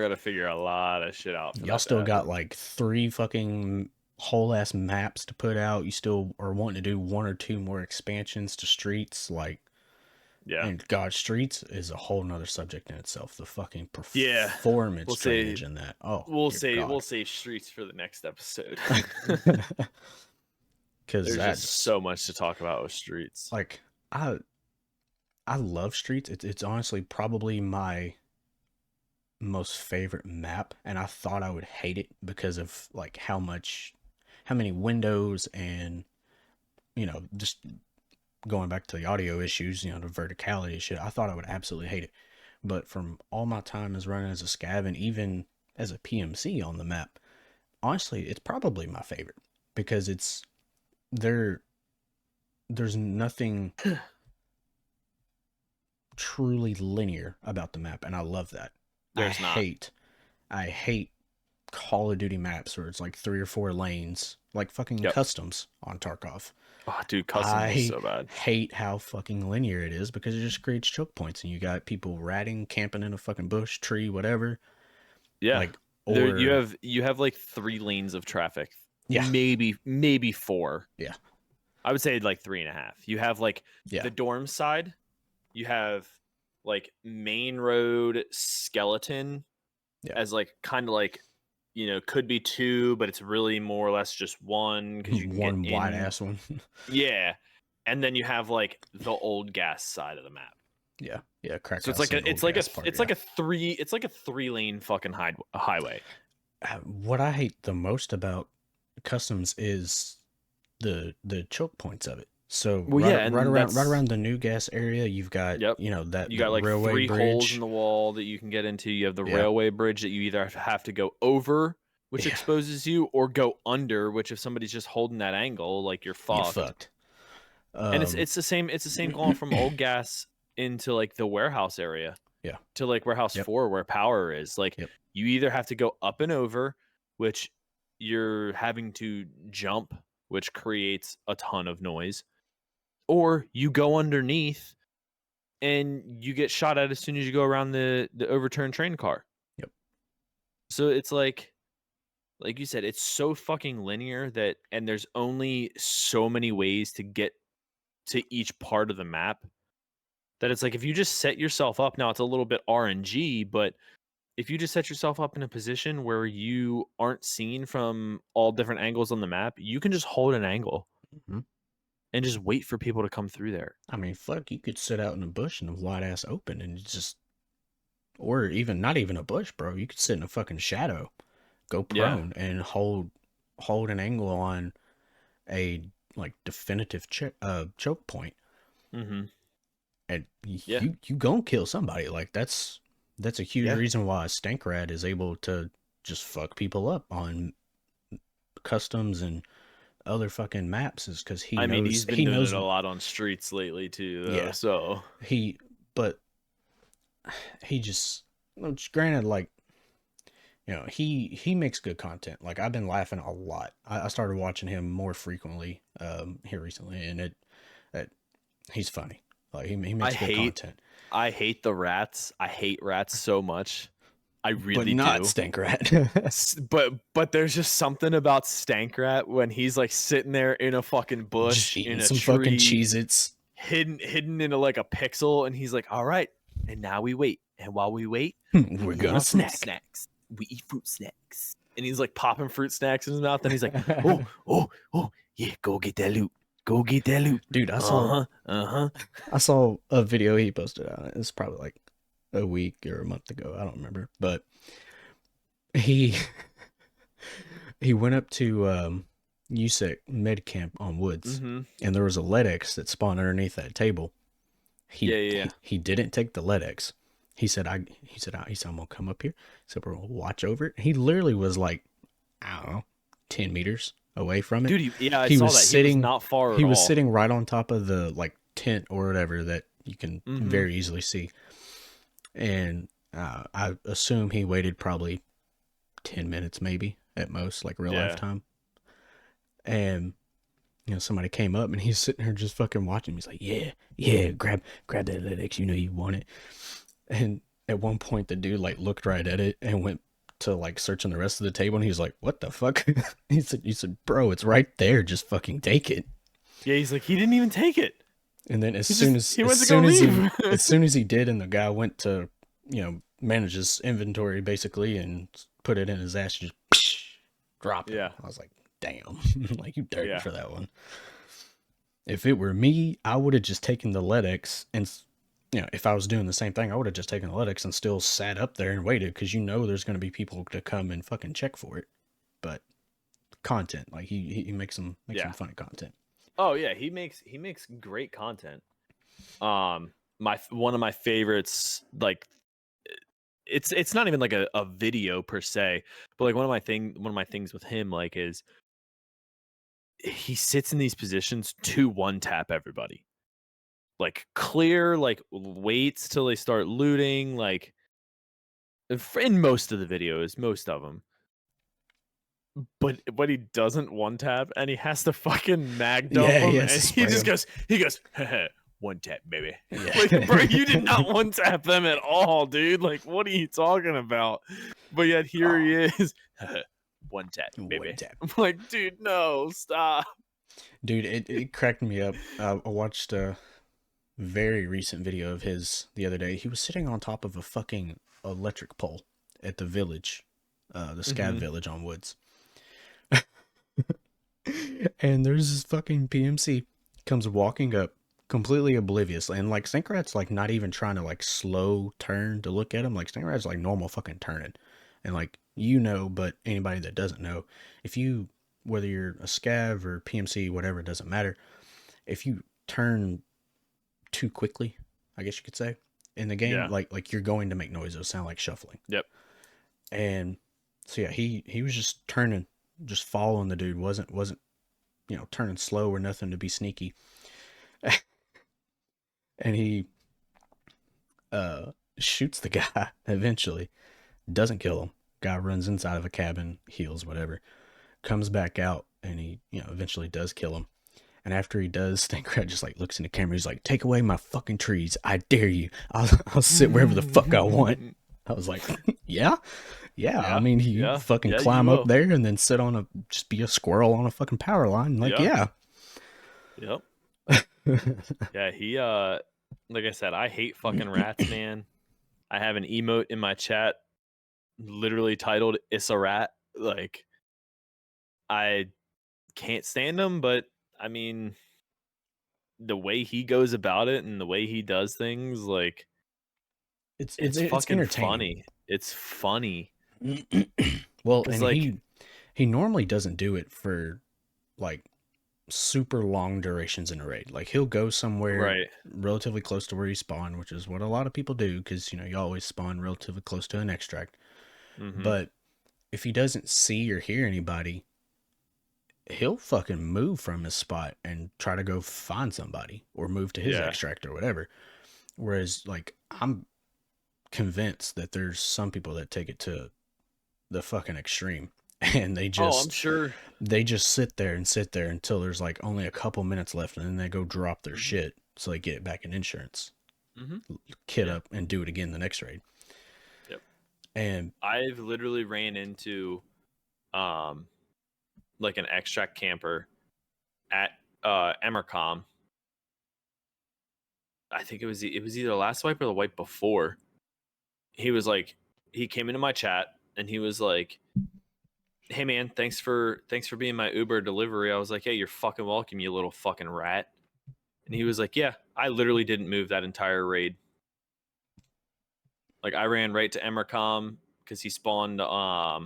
gotta figure a lot of shit out for Y'all that to still got happen. like 3 fucking whole ass maps to put out. You still are wanting to do 1 or 2 more expansions to Streets, like. Yeah. And God, Streets is a whole nother subject in itself. The fucking Yeah. performance We'll say drainage in that. Oh, we'll dear say we'll God. say streets for the next episode. Because There's just that's so much to talk about with streets. like, I I love Streets. It's honestly probably my most favorite map, and I thought I would hate it because of like how many windows, and just going back to the audio issues, the verticality shit. I thought I would absolutely hate it, but from all my time as running as a scav and even as a PMC on the map, honestly, it's probably my favorite because it's there. There's nothing truly linear about the map, and I love that. I There's not. hate, I hate Call of Duty maps where it's like 3 or 4 lanes, like fucking Yep. customs on Tarkov. Oh, dude, customs is I so bad. hate how fucking linear it is because it just creates choke points, and you got people ratting, camping in a fucking bush, tree, whatever. Yeah. Like, There you or have like 3 lanes of traffic. yeah, Maybe 4. yeah, I would say like 3.5. You have like yeah, the dorm side, you have like main road skeleton yeah. as like kind of like, could be 2, but it's really more or less just 1 because you can get One wide in. ass one. Yeah. And then you have like the old gas side of the map. Yeah, yeah. So Crack it's house like and a old gas part. it's Yeah. like a 3 lane fucking highway. What I hate the most about customs is the choke points of it. So Well, yeah, and right that's around the new gas area, you've got yep. that You that got like railway 3 holes in bridge. the wall that you can get into. You have the Yeah, railway bridge that you either have to go over, which yeah. exposes you, or go under, which if somebody's just holding that angle, like you're You fucked. fucked. And it's Um, it's the same it's the same going from old gas into like the warehouse area yeah. to like warehouse Yep. 4 where power is. Like Yep. you either have to go up and over, which you're having to jump, which creates a ton of noise, or you go underneath and you get shot at as soon as you go around the overturned train car. Yep. So it's like you said, it's so fucking linear that, and there's only so many ways to get to each part of the map that it's like if you just set yourself up, now it's a little bit RNG, but if you just set yourself up in a position where you aren't seen from all different angles on the map, you can just hold an angle Mhm. and just wait for people to come through there. I mean, fuck, you could sit out in a bush in a wide ass open and just, or even not even a bush, bro. You could sit in a fucking shadow, go Yeah. prone, and hold an angle on a like definitive choke point, Mm-hmm. and Yeah. you gonna kill somebody. Like that's a huge Yeah. reason why Stankrad is able to just fuck people up on customs and other fucking maps, is because I mean, he's been he doing it knows. a lot on streets lately too, though. Yeah, So he but he just, granted, like, he makes good content. Like, I've been laughing a lot. I started watching him more frequently here recently, and it he's funny. Like, he I makes good hate content, I hate the rats. I hate rats so much. I but really not do. Stankrad. But there's just something about Stankrat when he's like sitting there in a fucking Just bush eating in a some fucking tree, Cheez-Its. hidden into like a pixel, and he's like, "All right, and now we wait, and while we wait, We're we eat gonna our fruit snack. snacks. We eat fruit snacks." And he's like popping fruit snacks in his mouth, and he's like, "Oh, oh, oh, yeah, go get that loot. Go get that loot. Dude, Uh-huh. I saw a video he posted on it. It's probably like a week or a month ago. I don't remember, but he he went up to USEC med camp on Woods, Mm-hmm. and there was a LEDX that spawned underneath that table. Yeah, yeah, yeah. He didn't take the LEDX. He said I'm gonna come up here. He said we're gonna watch over it. He literally was like, I don't know, 10 meters away from it. Dude, yeah, I He saw was that. He was sitting not far he at was all. sitting right on top of the like tent or whatever that you can Mm-hmm. very easily see. And I assume he waited probably 10 minutes, maybe at most, like real life Yeah. time. And somebody came up and he's sitting there just fucking watching. He's like, yeah, yeah, grab that LEDX, you want it. And at one point, the dude like looked right at it and went to like searching the rest of the table, and he's like, what the fuck? He said, bro, it's right there. Just fucking take it. Yeah, he's like, he didn't even take it. And then He went to go leave. as soon as he did, and the guy went to manage his inventory basically and put it in his ass, just drop it. Yeah. I was like, damn, like, you dirty Yeah. for that one. If it were me, I would have just taken the LEDX, and if I was doing the same thing, I would have just taken the LEDX and still sat up there and waited, because there's going to be people to come and fucking check for it. But content, like, he makes some Yeah. funny content. Oh yeah, he makes great content. My one of my favorites, like it's not even like a video per se, but like one of my things with him like is he sits in these positions to one tap everybody. like clear, like waits till they start looting, like in most of the videos, most of them. But he doesn't one tap, and he has to fucking mag dump Yeah, he him, has to and he spray just him. goes, "Haha, one tap, baby." Yeah. Like, bro, you did not one tap them at all, dude. Like, what are you talking about? But yet here he Oh, is, "Haha, one tap, one baby." tap. I'm like, dude, no, stop. Dude, it cracked me up. I watched a very recent video of his the other day. He was sitting on top of a fucking electric pole at the village, the Scav Hmm. village on Woods. And there's this fucking PMC comes walking up completely oblivious, and like Stinkrat's like not even trying to like slow turn to look at him. Like Stinkrat's like normal fucking turning. And like but anybody that doesn't know, if you whether you're a scav or PMC, whatever, it doesn't matter. If you turn too quickly, I guess you could say, in the game, Yeah. like you're going to make noise. It'll sound like shuffling. Yep. And so yeah, he was just turning, just following the dude. Wasn't turning slow or nothing to be sneaky. And he uh shoots the guy eventually, doesn't kill him. Guy runs inside of a cabin, heals, whatever, comes back out, and he eventually does kill him. And after he does, Stinkrat just like looks in the camera. He's like, "Take away my fucking trees! I dare you! I'll sit wherever the fuck I want." I was like, "Yeah, yeah." I Yeah. mean, you Yeah. fucking Yeah. You climb up will. there and then sit on just be a squirrel on a fucking power line. Like, Yeah. yeah. Yep. Yeah. He like I said, I hate fucking rats, man. I have an emote in my chat literally titled "It's a rat." Like, I can't stand him, but I mean, the way he goes about it and the way he does things, like, it's It's fucking entertaining. funny. It's funny Well, because, and like, he normally doesn't do it for like super long durations in a raid. Like he'll go somewhere right. relatively close to where you spawn, which is what a lot of people do because you always spawn relatively close to an extract. Mm-hmm. But if he doesn't see or hear anybody, he'll fucking move from his spot and try to go find somebody or move to his Yeah. extract or whatever. Whereas like I'm convinced that there's some people that take it to the fucking extreme and Oh, I'm sure. they just sit there until there's like only a couple minutes left, and then they go drop their Hmm. shit so they get it back in insurance, Hmm. kit Yeah. up, and do it again the next raid. Yep. And I've literally ran into um like an extract camper at Emercom. I think it was either the last wipe or the wipe before. He was like, he came into my chat and he was like, "Hey man, thanks for being my Uber delivery." I was like, "Hey, you're fucking welcome, you little fucking rat." And he was like, "Yeah, I literally didn't move that entire raid. Like I ran right to Emercom because he spawned. I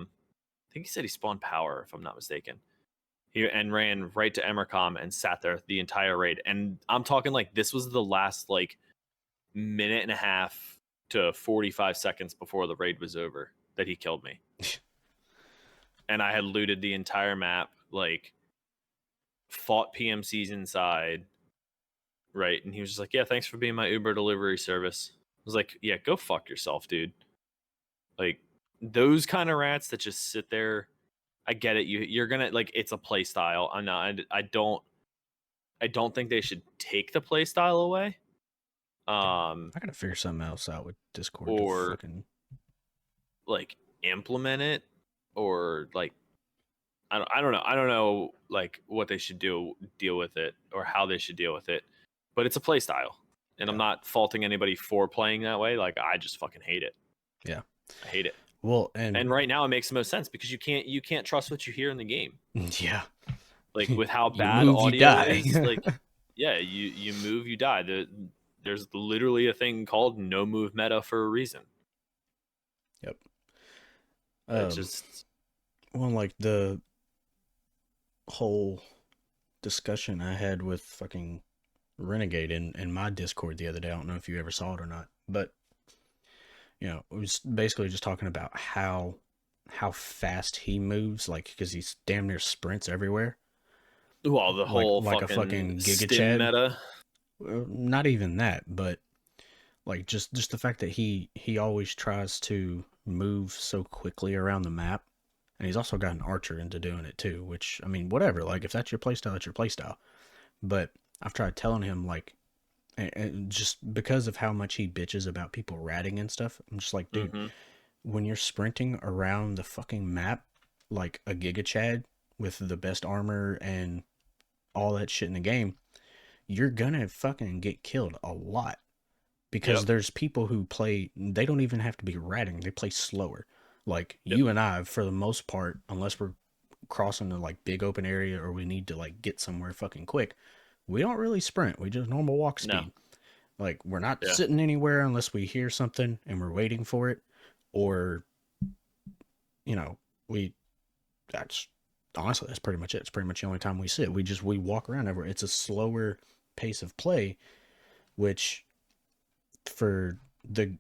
think he said he spawned power if I'm not mistaken. He and ran right to Emercom and sat there the entire raid. And I'm talking like this was the last like minute and a half to 45 seconds before the raid was over that he killed me. And I had looted the entire map, like fought PMCs inside, right? And he was just like, "Yeah, thanks for being my Uber delivery service." I was like, "Yeah, go fuck yourself, dude." Like those kind of rats that just sit there. I get it. You're gonna like it's a play style. I'm not. I don't think they should take the play style away. yeah, Um, I gotta figure something else out with Discord to or fucking like implement it, or like I don't know. I don't know like what they should deal with it or how they should deal with it. But it's a play style, and I'm yeah, not faulting anybody for playing that way. Like I just fucking hate it. yeah. I hate it. Well, and And right now it makes the most sense because you can't trust what you hear in the game. yeah, Like with how you bad move, you audio die. is, like yeah, you move, you die. There's literally a thing called no move meta for a reason. Yep. It Um. just Well, like the whole discussion I had with fucking Renegade in my Discord the other day. I don't know if you ever saw it or not, but it was basically just talking about how fast he moves, like because he's damn near sprints everywhere, well, the whole like a fucking fucking Giga stim Chad. meta. Not even that, but like just the fact that he always tries to move so quickly around the map, and he's also got an archer into doing it too. Which I mean, whatever. Like if that's your playstyle, that's your playstyle. But I've tried telling him like, and just because of how much he bitches about people ratting and stuff, I'm just like, dude, Mm-hmm. when you're sprinting around the fucking map like a Giga Chad with the best armor and all that shit in the game, you're gonna fucking get killed a lot because Yep. there's people who play, they don't even have to be ratting, they play slower. Like Yep. you and I, for the most part, unless we're crossing a like big open area or we need to like get somewhere fucking quick, we don't really sprint. We just normal walk No. speed. Like we're not Yeah. sitting anywhere unless we hear something and we're waiting for it, or you know, we that's honestly that's pretty much it. It's pretty much the only time we sit. We walk around everywhere. It's a slower pace of play, which for the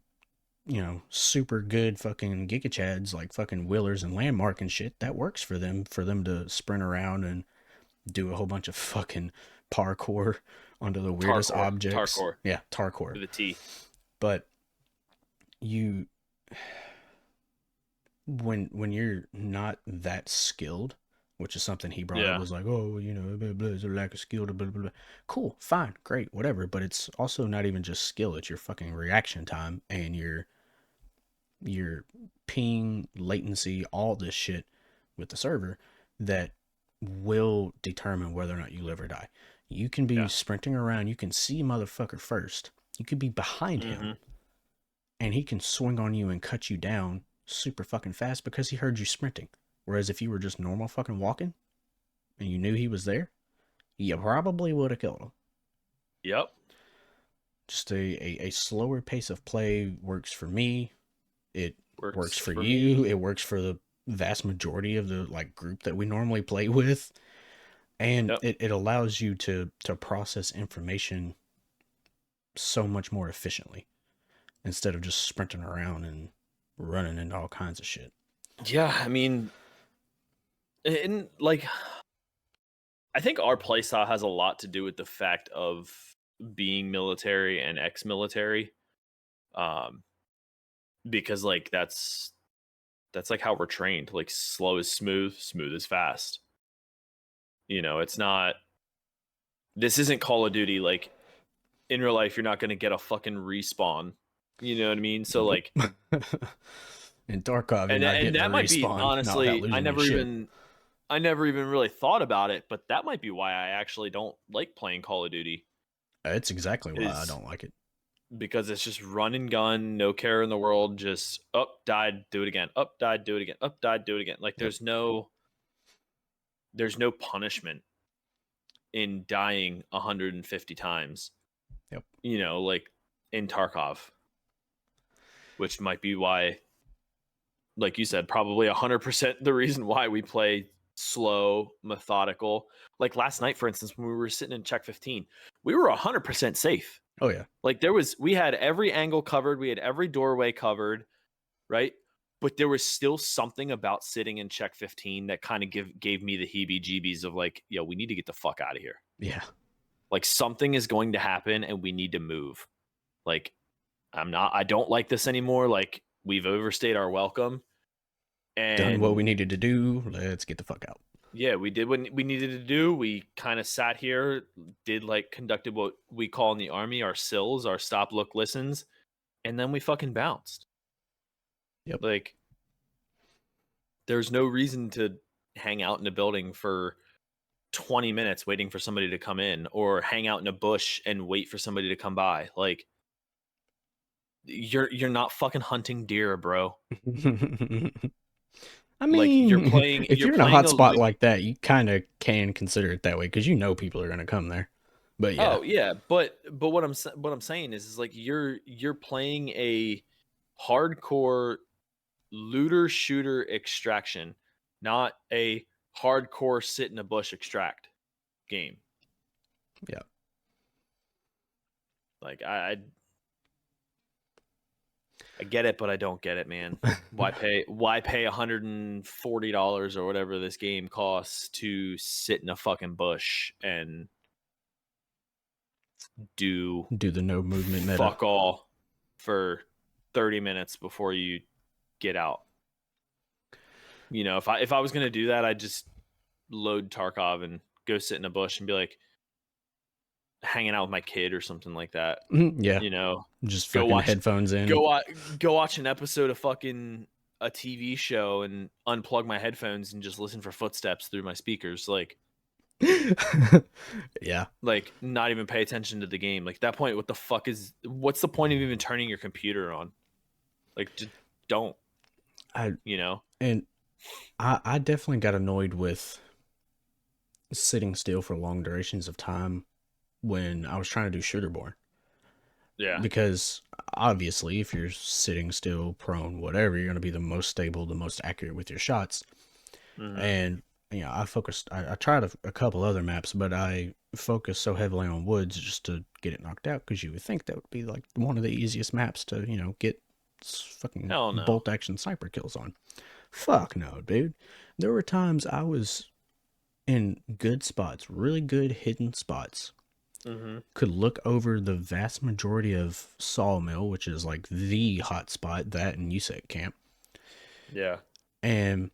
super good fucking Giga Chads like fucking Willers and Landmark and shit, that works for them to sprint around and do a whole bunch of fucking parkour onto the weirdest Tarkor. objects. Tarkor Yeah, Tarkor. with a T. But you when you're not that skilled, which is something he brought up, Yeah. was like, oh, blah, blah, there's a lack of skill, blah, blah, blah. Cool, fine, great, whatever. But it's also not even just skill; it's your fucking reaction time and your ping, latency, all this shit with the server that will determine whether or not you live or die. You can be Yeah. sprinting around, you can see motherfucker first, you could be behind him, Mm-hmm. and he can swing on you and cut you down super fucking fast because he heard you sprinting. Whereas if you were just normal fucking walking and you knew he was there, you probably would have killed him. Yep. Just a slower pace of play works for me. It works Works for for you. me. It works for the vast majority of the like group that we normally play with. And Yep. it allows you to process information so much more efficiently instead of just sprinting around and running into all kinds of shit. Yeah. I mean, and like, I think our playstyle has a lot to do with the fact of being military and ex-military. Um, because like that's like how we're trained. Like slow is smooth, smooth is fast. It's not. This isn't Call of Duty. Like in real life, you're not going to get a fucking respawn. You know what I mean? So Nope. like, In Tarkov, you're and not and getting a that might be respawn, not without honestly, losing your shit. I never even really thought about it, but that might be why I actually don't like playing Call of Duty. It's exactly why I Is don't like it. because it's just run and gun, no care in the world, just up, died, do it again, up, died, do it again, up, died, do it again. Like Yep. there's no punishment in dying 150 times. Yep. Like in Tarkov, which might be why, like you said, probably 100% the reason why we play slow, methodical. Like last night, for instance, when we were sitting in check 15, we were 100% safe. Oh yeah. Like we had every angle covered, we had every doorway covered, right? But there was still something about sitting in check 15 that kind of gave me the heebie-jeebies of like, yo, we need to get the fuck out of here. Yeah. Like something is going to happen and we need to move. Like I don't like this anymore. Like we've overstayed our welcome. Done what we And needed to do. Let's get the fuck out. yeah, we did what we needed to do. We kind of sat here, conducted what we call in the army our SILs, our stop, look, listens, and then we fucking bounced. Yep. Like there's no reason to hang out in a building for 20 minutes waiting for somebody to come in or hang out in a bush and wait for somebody to come by. Like you're not fucking hunting deer, bro. I Like you're mean, playing if you're you're in a playing hot a spot like that, you kind of can consider it that way because people are gonna come there. But yeah, Oh yeah, but what I'm saying is like you're playing a hardcore looter shooter extraction, not a hardcore sit in a bush extract game. yeah. Like I get it, but I don't get it, man. Why pay $140 or whatever this game costs to sit in a fucking bush and do Do the no movement meta. fuck all for 30 minutes before you get out. You know, if I was gonna do that, I'd just load Tarkov and go sit in a bush and be like hanging out with my kid or something like that. Yeah, You know, just go fucking watch headphones in. go watch go watch an episode of fucking a TV show and unplug my headphones and just listen for footsteps through my speakers. Yeah, Like not even pay attention to the game. Like at that point, what's the point of even turning your computer on? Like just don't, I you know? and I definitely got annoyed with sitting still for long durations of time when I was trying to do shooterborn. Yeah. Because obviously, if you're sitting still, prone, whatever, you're going to be the most stable, the most accurate with your shots. Mm-hmm. And I tried a couple other maps, but I focused so heavily on woods just to get it knocked out, because you would think that would be like one of the easiest maps to, get fucking Hell no. bolt action sniper kills on. Fuck no, dude. There were times I was in good spots, really good hidden spots, Mm-hmm. could look over the vast majority of Sawmill, which is like the hot spot, that and USEC camp, Yeah. and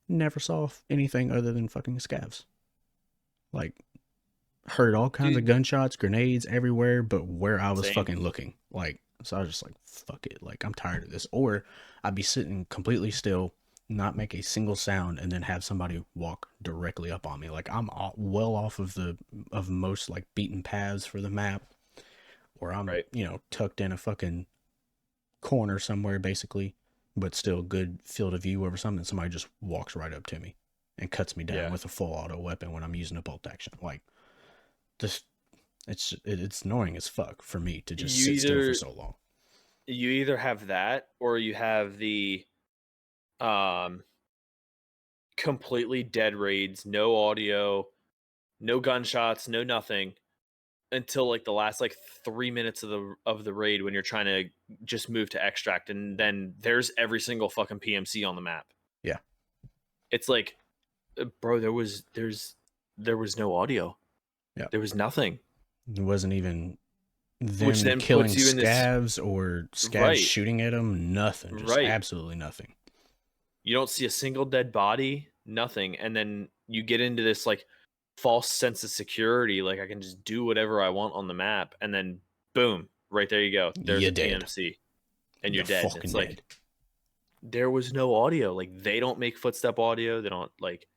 never saw anything other than fucking scavs. Like, heard all kinds of Dude, gunshots, grenades everywhere, but where I was same. fucking looking. Like, so I was just like, fuck it. Like, I'm tired of this. Or I'd be sitting completely still, not make a single sound, and then have somebody walk directly up on me. Like, I'm well off of most like beaten paths for the map, or I'm, Right. tucked in a fucking corner somewhere basically, but still good field of view over something. Somebody just walks right up to me and cuts me down Yeah. with a full auto weapon when I'm using a bolt action. Like, just it's annoying as fuck for me to just You sit still for either so long. you either have that or you have the um completely dead raids, no audio, no gunshots, no nothing until like the last like 3 minutes of the raid when you're trying to just move to extract, and then there's every single fucking PMC on the map. Yeah, It's like, bro, there was no audio. yeah. There was nothing. It wasn't even Which them then puts killing you in this scavs or scavs right, shooting at them. Nothing, just right. absolutely nothing. You don't see a single dead body, nothing. And then you get into this like false sense of security, like I can just do whatever I want on the map, and then boom, right there you go. There's You're a dead. PMC and you're You're dead. And fucking it's like dead. there was no audio. Like they don't make footstep audio. They don't like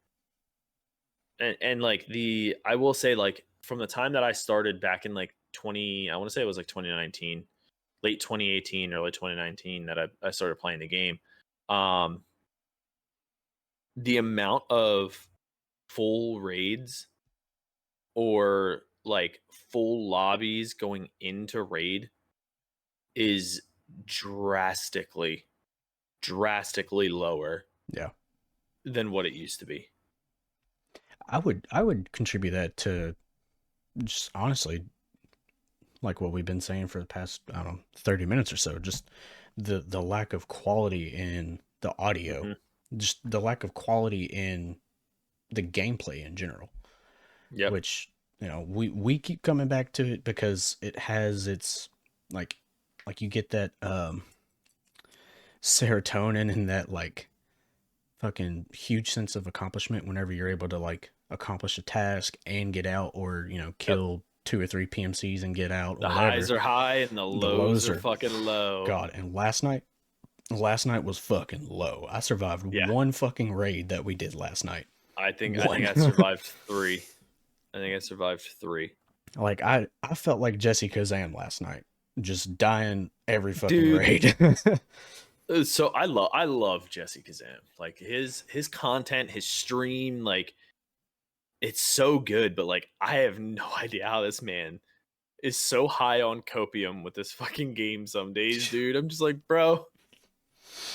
and like the I will say like from the time that I started back in like 20, I want to say it was like 2019, late 2018, early 2019 that I started playing the game. Um the amount of full raids or like full lobbies going into raid is drastically lower Yeah, than what it used to be. I would contribute that to just honestly like what we've been saying for the past, I don't know, 30 minutes or so, just the lack of quality in the audio, Mm-hmm. just the lack of quality in the gameplay in general, Yep. which, we keep coming back to it because it has its like you get that serotonin and that like fucking huge sense of accomplishment whenever you're able to like accomplish a task and get out, or Yep. kill two or three PMCs and get out, The or whatever. highs are high and the The lows lows are are fucking low. God. And last night was fucking low. I survived Yeah. one fucking raid that we did last night. I think One. I survived 3. I think I survived 3. Like, I felt like Jesse Kazam last night, just dying every fucking Dude, raid. so I love Jesse Kazam. Like his content, his stream, like it's so good, but like I have no idea how this man is so high on copium with this fucking game some days, dude. I'm just like, bro,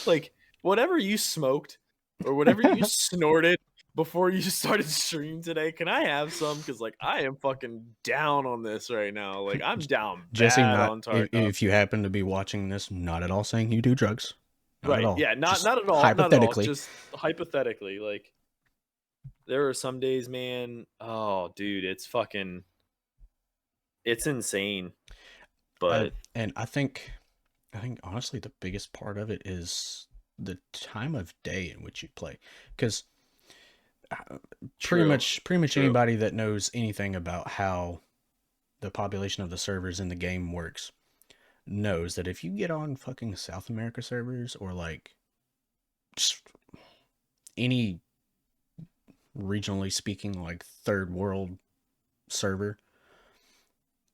like whatever you smoked or whatever you snorted before you started stream today, can I have some? Because like I am fucking down on this right now. Like I'm down Jesse, bad not on Tarkov. if you happen to be watching this, not at all saying you do drugs, not at Right. all. Yeah, not Just not at all. Not at all. hypothetically. Just hypothetically. Like there are some days, man. Oh, dude, it's fucking It's insane, Uh, but and I think honestly the biggest part of it is the time of day in which you play, because pretty true, much pretty much true. anybody that knows anything about how the population of the servers in the game works knows that if you get on fucking South America servers or like just any regionally speaking like third world server,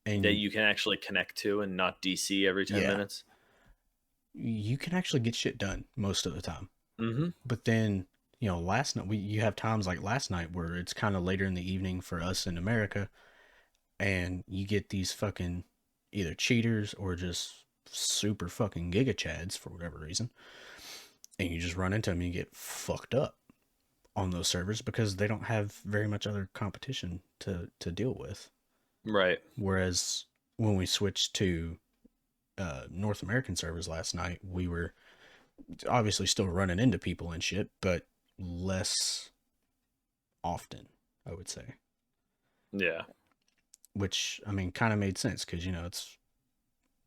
That and you can actually connect to and not DC every 10 yeah, minutes. you can actually get shit done most of the time. Mm-hmm. But then, last night you have times like last night where it's kind of later in the evening for us in America, and you get these fucking either cheaters or just super fucking giga chads for whatever reason, and you just run into them and you get fucked up on those servers because they don't have very much other competition to deal with. Right. Whereas when we switched to North American servers last night, we were obviously still running into people and shit, but less often, I would say. Yeah. Which, I mean, kind of made sense because, it's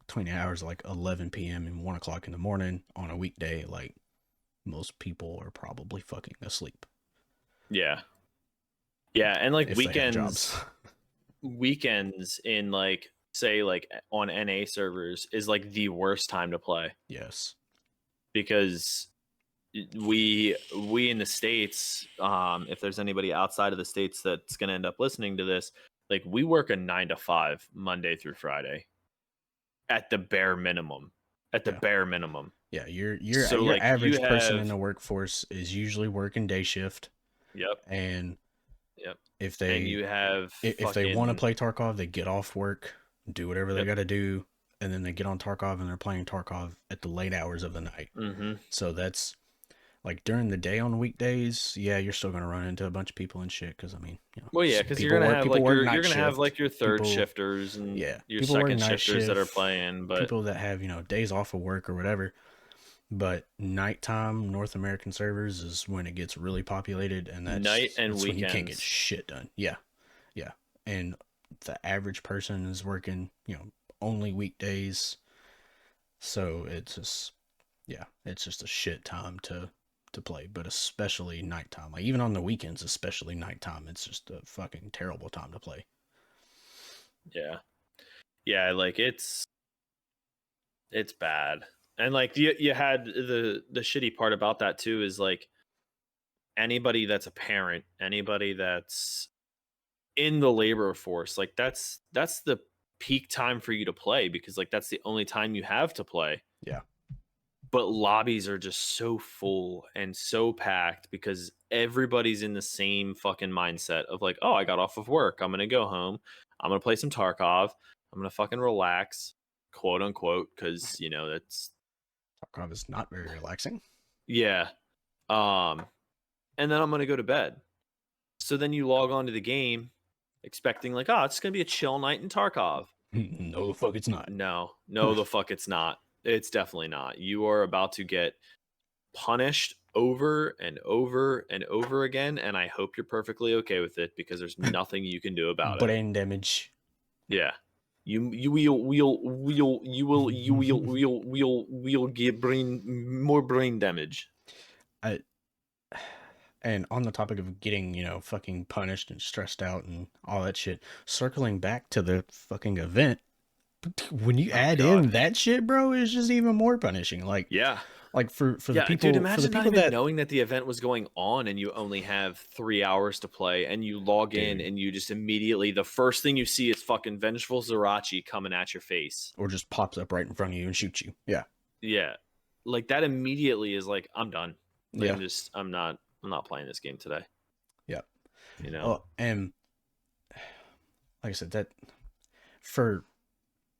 between the hours like 11 p.m. and 1 o'clock in the morning on a weekday. Like, most people are probably fucking asleep Yeah. Yeah. And like if they have jobs. weekends in like, say, like on NA servers is like the worst time to play Yes. because we in the States, if there's anybody outside of the States that's going to end up listening to this, like we work a 9 to 5 Monday through Friday at the bare minimum. At the Yeah. bare minimum. Yeah. Your So your like you average person in have, the workforce is usually working day shift, yep, and yep. if And they you have if they want to fucking, play Tarkov, they get off work, do whatever they yep. got to do, and then they get on Tarkov and they're playing Tarkov at the late hours of the night. Mm-hmm. So that's like during the day on weekdays, yeah, you're still gonna run into a bunch of people and shit. Because I mean, Well, yeah, because people work you're night gonna have shift. like your third People, shifters and yeah, your people work second night shifters that are shift. playing, but People that have days off of work or whatever. But nighttime North American servers is when it gets really populated, and night and that's when you can't get weekends. shit done. Yeah, yeah, and the average person is working, only weekdays, so it's just, yeah, it's just a shit time to play, but especially nighttime. Like even on the weekends, especially nighttime, it's just a fucking terrible time to play. Yeah, yeah, like it's bad. And like you had the shitty part about that too is like anybody that's a parent, anybody that's in the labor force, like that's the peak time for you to play because like that's the only time you have to play. Yeah, But lobbies are just so full and so packed because everybody's in the same fucking mindset of like, oh, I got off of work. I'm gonna go home. I'm gonna play some Tarkov. I'm gonna fucking relax, quote unquote, because that's Tarkov is not very relaxing. yeah. Um, and then I'm gonna go to bed. So then you log on to the game, expecting like, oh, it's gonna be a chill night in Tarkov. No, the fuck, it's not. No, no, the fuck, it's not. It's definitely not. You are about to get punished over and over and over again, and I hope you're perfectly okay with it because there's nothing you can do about it. Brain damage. Yeah. You will get more brain damage. I And on the topic of getting, fucking punished and stressed out and all that shit, circling back to the fucking event, when you Oh add god. in that shit, bro, it's just even more punishing. Yeah. Like for the Yeah, dude, people imagine not even that, knowing that the event was going on and you only have 3 hours to play and you log in dude, and you just immediately the first thing you see is fucking vengeful Zerachi coming at your face. or just pops up right in front of you and shoots you. Yeah, Yeah. Like that immediately is like, I'm done. Like yeah, I'm not playing this game today. yeah. You know? Oh, and like I said, that for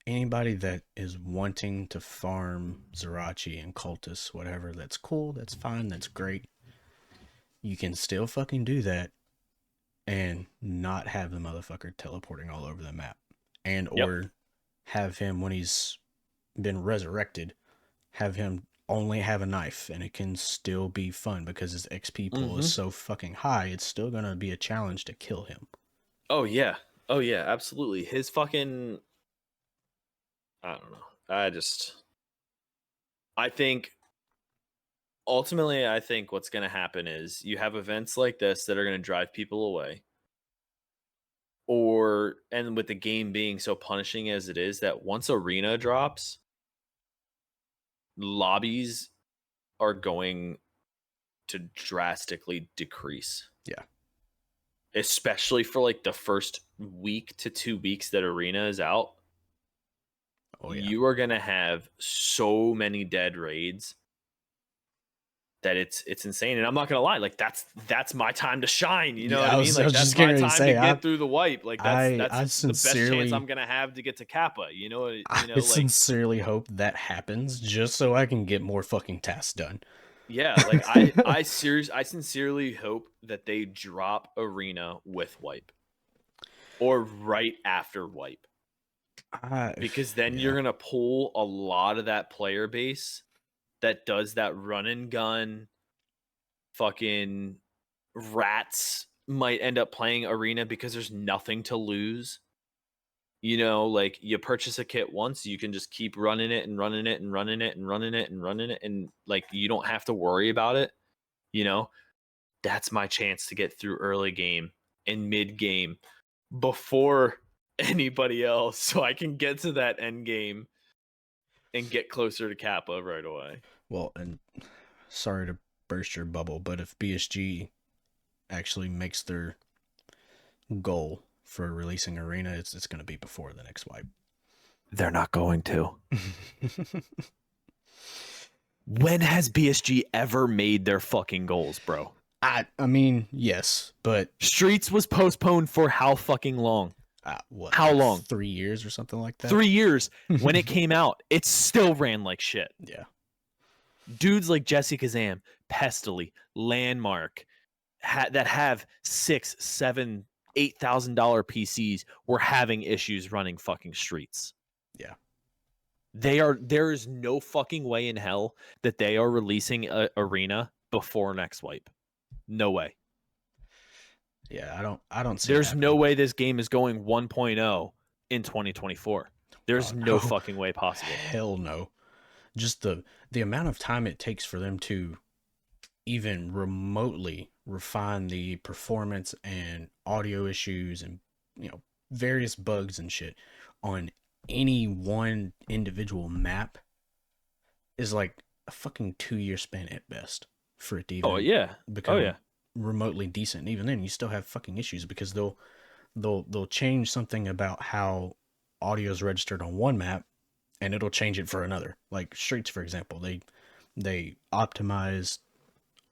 anybody that is wanting to farm Zerachi and Cultists, whatever, that's cool, that's fine, that's great. You can still fucking do that and not have the motherfucker teleporting all over the map, and Yep. or have him when he's been resurrected, have him only have a knife, and it can still be fun because his XP pool is Mm-hmm. so fucking high. It's still gonna be a challenge to kill him. Oh yeah. Oh yeah, absolutely. His fucking I don't know. I think ultimately I think what's going to happen is you have events like this that are going to drive people away. Or and with the game being so punishing as it is that once arena drops, lobbies are going to drastically decrease. Yeah. Especially for like the first week to 2 weeks that arena is out. Oh yeah. You are going to have so many dead raids that it's insane. And I'm not gonna lie, like that's my time to shine. You know what Yeah, I mean? I Like was that's just my getting ready to time to say, get through the wipe. Like that's I the best chance sincerely I'm gonna have to get to Kappa. I Like sincerely hope that happens just so I can get more fucking tasks done. yeah, like I sincerely hope that they drop arena with wipe or right after wipe. I, Because then you're yeah, gonna pull a lot of that player base that does that run and gun fucking rats might end up playing arena because there's nothing to lose. Like you purchase a kit once, you can just keep running it and running it and running it and running it and running it, and like you don't have to worry about it. You know, that's my chance to get through early game and mid game before anybody else, so I can get to that end game and get closer to Kappa right away. well, and sorry to burst your bubble, but if BSG actually makes their goal for releasing Arena, it's going to be before the next wipe. They're not going to. When has BSG ever made their fucking goals, bro? I mean, yes, but Streets was postponed for how fucking long? what, How like long? 3 years or something like that? 3 years. When it came out, it still ran like shit. Yeah, Dudes like Jesse Kazam, Pestily, Landmark, that have $6, $7, $8,000 PCs were having issues running fucking Streets. yeah, There is no fucking way in hell that they are releasing Arena before next wipe. No way. yeah. I don't see it There's no happening. way this game is going 1.0 in 2024. There's God, no no, fucking way possible. hell no. Just the amount of time it takes for them to even remotely refine the performance and audio issues and various bugs and shit on any one individual map is like a fucking 2 year span at best for it to Oh even yeah. Oh become yeah. remotely decent. And even then you still have fucking issues because they'll change something about how audio is registered on one map and it'll change it for another. Like Streets, for example, they optimized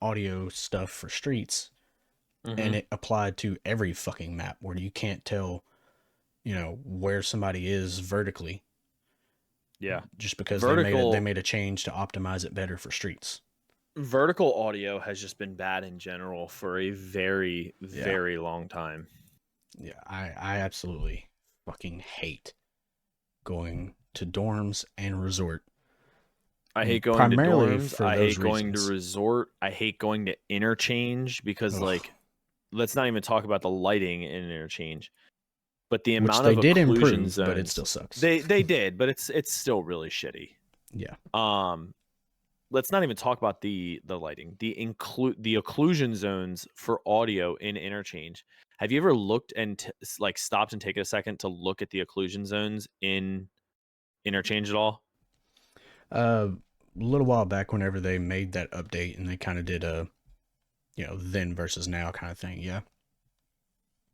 audio stuff for Streets and Mhm. it applied to every fucking map where you can't tell, where somebody is vertically Yeah. just because they Vertical made a change to optimize it better for Streets. vertical audio has just been bad in general for a very Yeah. very long time. Yeah, I absolutely fucking hate going to dorms and resort. I hate going to Primarily dorms, for I those hate going to reasons. resort, I hate going to interchange because Ugh. like let's not even talk about the lighting in interchange. But the Which amount they of did occlusion improve, but it zones still sucks. they did, but it's still really shitty. Yeah. Um, let's not even talk about the lighting. The occlusion zones for audio in interchange. Have you ever looked and like stopped and taken a second to look at the occlusion zones in interchange at all? A little while back, whenever they made that update and they kind of did a, then versus now kind of thing. Yeah.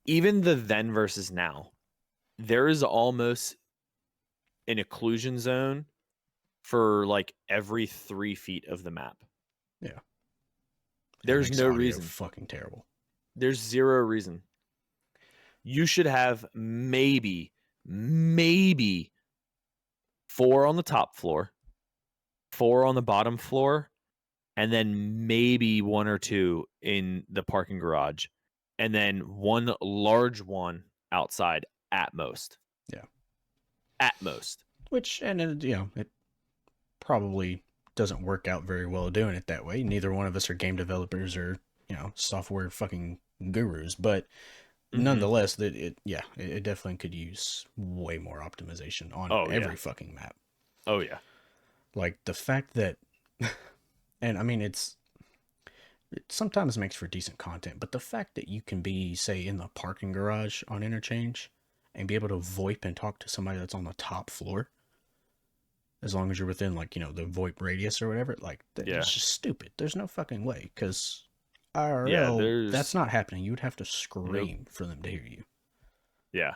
Even the then versus now, there is almost an occlusion zone for like every 3 feet of the map. Yeah. It There's makes no audio reason. fucking terrible. There's zero reason. You should have maybe 4 on the top floor, 4 on the bottom floor, and then maybe 1 or 2 in the parking garage, and then 1 large one outside at most. Yeah. At most. Which, and it probably doesn't work out very well doing it that way. Neither one of us are game developers or, software fucking gurus, but Mm-hmm. nonetheless, it definitely could use way more optimization on Oh yeah. every fucking map. Oh yeah. Like the fact that, and I mean, it sometimes makes for decent content, but the fact that you can be, say, in the parking garage on interchange and be able to VoIP and talk to somebody that's on the top floor, as long as you're within, like, the VoIP radius or whatever, like, Yeah. it's just stupid. There's no fucking way, because Yeah. IRL, that's There's not happening. You would have to nope. scream for them to hear you. Yeah.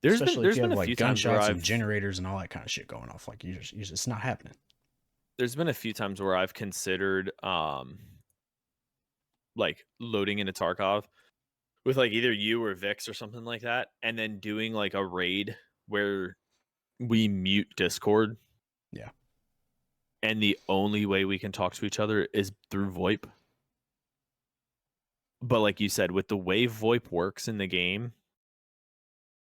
There's been Especially if there's you been have a like few times where gunshots and I've generators and all that kind of shit going off. Like it's not happening. there's been a few times where I've considered like loading into Tarkov with like either you or Vix or something like that, and then doing like a raid where we mute Discord, Yeah. and the only way we can talk to each other is through VoIP. But like you said, with the way VoIP works in the game,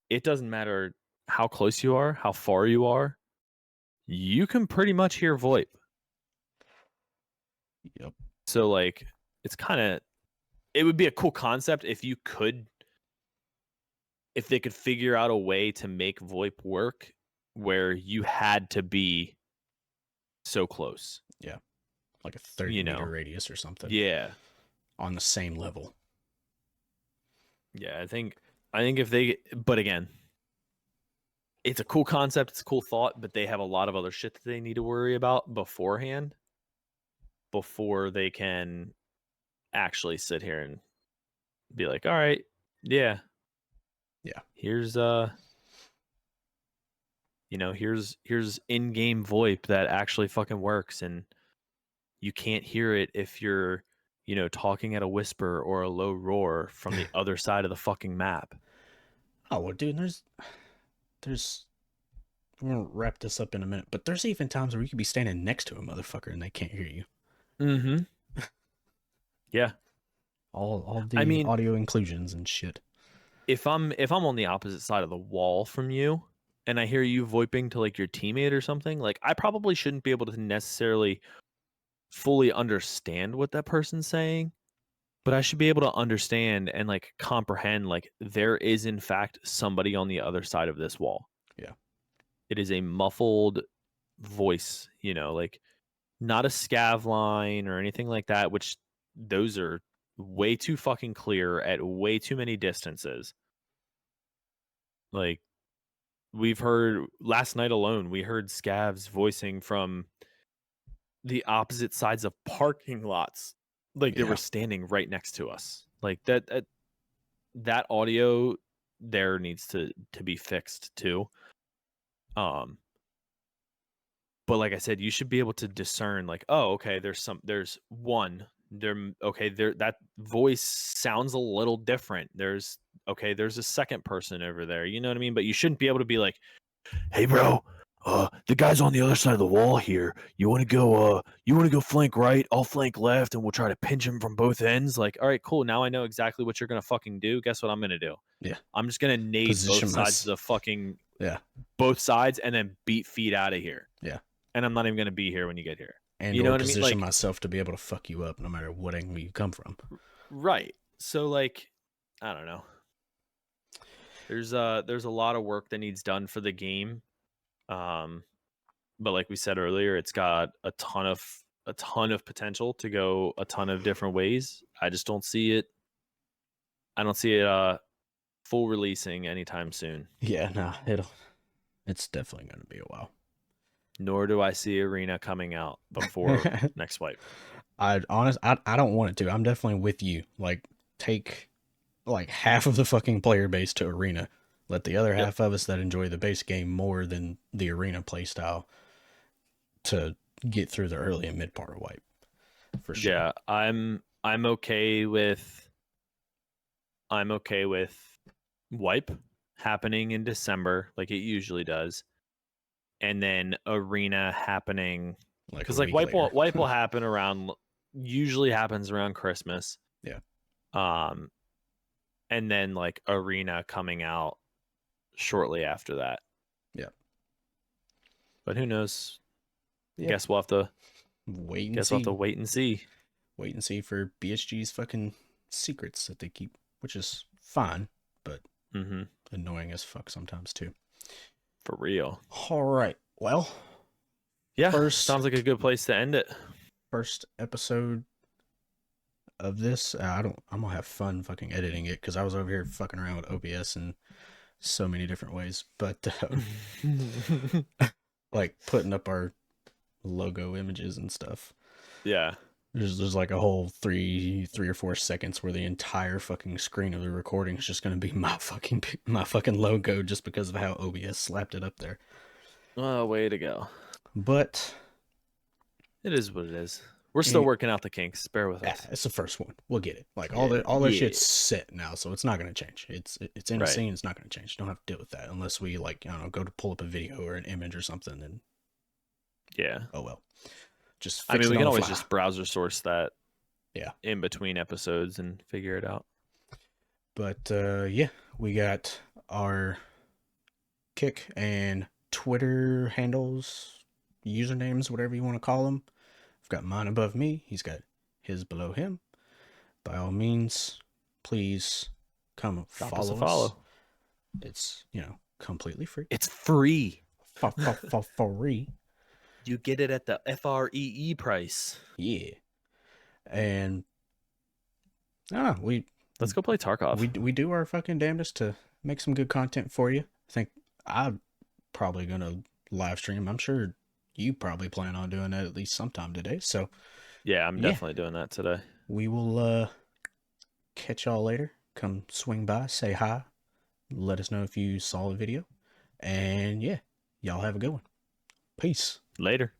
it doesn't matter how close you are, how far you are, you can pretty much hear VoIP. Yep. So like it's kind of it would be a cool concept if they could figure out a way to make VoIP work where you had to be so close. Yeah. Like a 30-meter You know. radius or something Yeah. on the same level. Yeah, I think if they but again, it's a cool concept, it's a cool thought, but they have a lot of other shit that they need to worry about beforehand before they can actually sit here and be like, "All right, yeah, Yeah. here's here's in-game VoIP that actually fucking works and you can't hear it if you're, talking at a whisper or a low roar from the other side of the fucking map." Oh well, dude. There's. I'm gonna wrap this up in a minute, but there's even times where you could be standing next to a motherfucker and they can't hear you. Mhm. Yeah. All I the mean, audio inclusions and shit. if I'm on the opposite side of the wall from you and I hear you voiping to like your teammate or something, like I probably shouldn't be able to necessarily fully understand what that person's saying, but I should be able to understand and like comprehend like there is in fact somebody on the other side of this wall. Yeah. It is a muffled voice, like not a scav line or anything like that, which those are way too fucking clear at way too many distances. Like we've heard last night alone, we heard scavs voicing from the opposite sides of parking lots. Like they were Yeah. standing right next to us. Like that audio there needs to be fixed too. Um but like I said, you should be able to discern like, oh, okay, there's one. Okay, there that voice sounds a little different. There's a second person over there. You know what I mean? But you shouldn't be able to be like, "Hey bro, the guy's on the other side of the wall here. You want to go flank right, I'll flank left and we'll try to pinch him from both ends." Like, "All right, cool. Now I know exactly what you're going to fucking do. Guess what I'm going to do? Yeah. I'm just going to nade both Position sides of myself. the fucking Yeah. both sides and then beat feet out of here. Yeah. And I'm not even going to be here when you get here." And You know or what I mean? position Like, myself to be able to fuck you up no matter what angle you come from. right. So like, I don't know. There's a lot of work that needs done for the game. Um but like we said earlier, it's got a ton of potential to go a ton of different ways. I just don't see it. I don't see it full releasing anytime soon. Yeah, nah, it's definitely gonna be a while. Nor do I see Arena coming out before next wipe. I don't want it to. I'm definitely with you. Like, take like half of the fucking player base to arena. Let the other Yep. half of us that enjoy the base game more than the arena playstyle to get through the early and mid part of wipe. For sure. Yeah, I'm okay with wipe happening in December like it usually does, and then arena happening Like a because like week later. wipe will happen around usually happens around Christmas. Yeah. Um, and then like arena coming out shortly after that. Yeah. But who knows? Yeah. Guess we'll have to Wait and guess we'll have to see. wait and see. Wait and see for BSG's fucking secrets that they keep, which is fine, but Mm-hmm. annoying as fuck sometimes too. For real. All right. Well, Yeah, first sounds like a good place to end it. first episode of this. I'm gonna have fun fucking editing it because I was over here fucking around with OBS in so many different ways, but like putting up our logo images and stuff. Yeah. There's like a whole three or 4 seconds where the entire fucking screen of the recording is just gonna be my fucking logo just because of how OBS slapped it up there. Well, way to go. But It is what it is. We're still any, working out the kinks. Bear with us. it's the first one. We'll get it. Like Yeah. all that Yeah. shit's set now, so it's not gonna change. It's in a Right. scene. It's not gonna change. Don't have to deal with that unless we like I don't know go to pull up a video or an image or something. And Yeah. oh well, just I fix mean, it we on can the always fly. just browser source that Yeah. in between episodes and figure it out. But yeah, we got our Kick and Twitter handles, usernames, whatever you want to call them. I've got mine above me. He's got his below him. By all means, please come Drop us a follow us. follow. It's, completely free. It's free. Free. You get it at the FREE price. Yeah. And I don't know, Let's go play Tarkov. we do our fucking damnedest to make some good content for you. I think I'm probably gonna live stream. I'm sure you probably plan on doing that at least sometime today. So Yeah, I'm yeah, definitely doing that today. we will catch y'all later. Come swing by, say hi, let us know if you saw the video, and yeah, y'all have a good one. Peace. Later.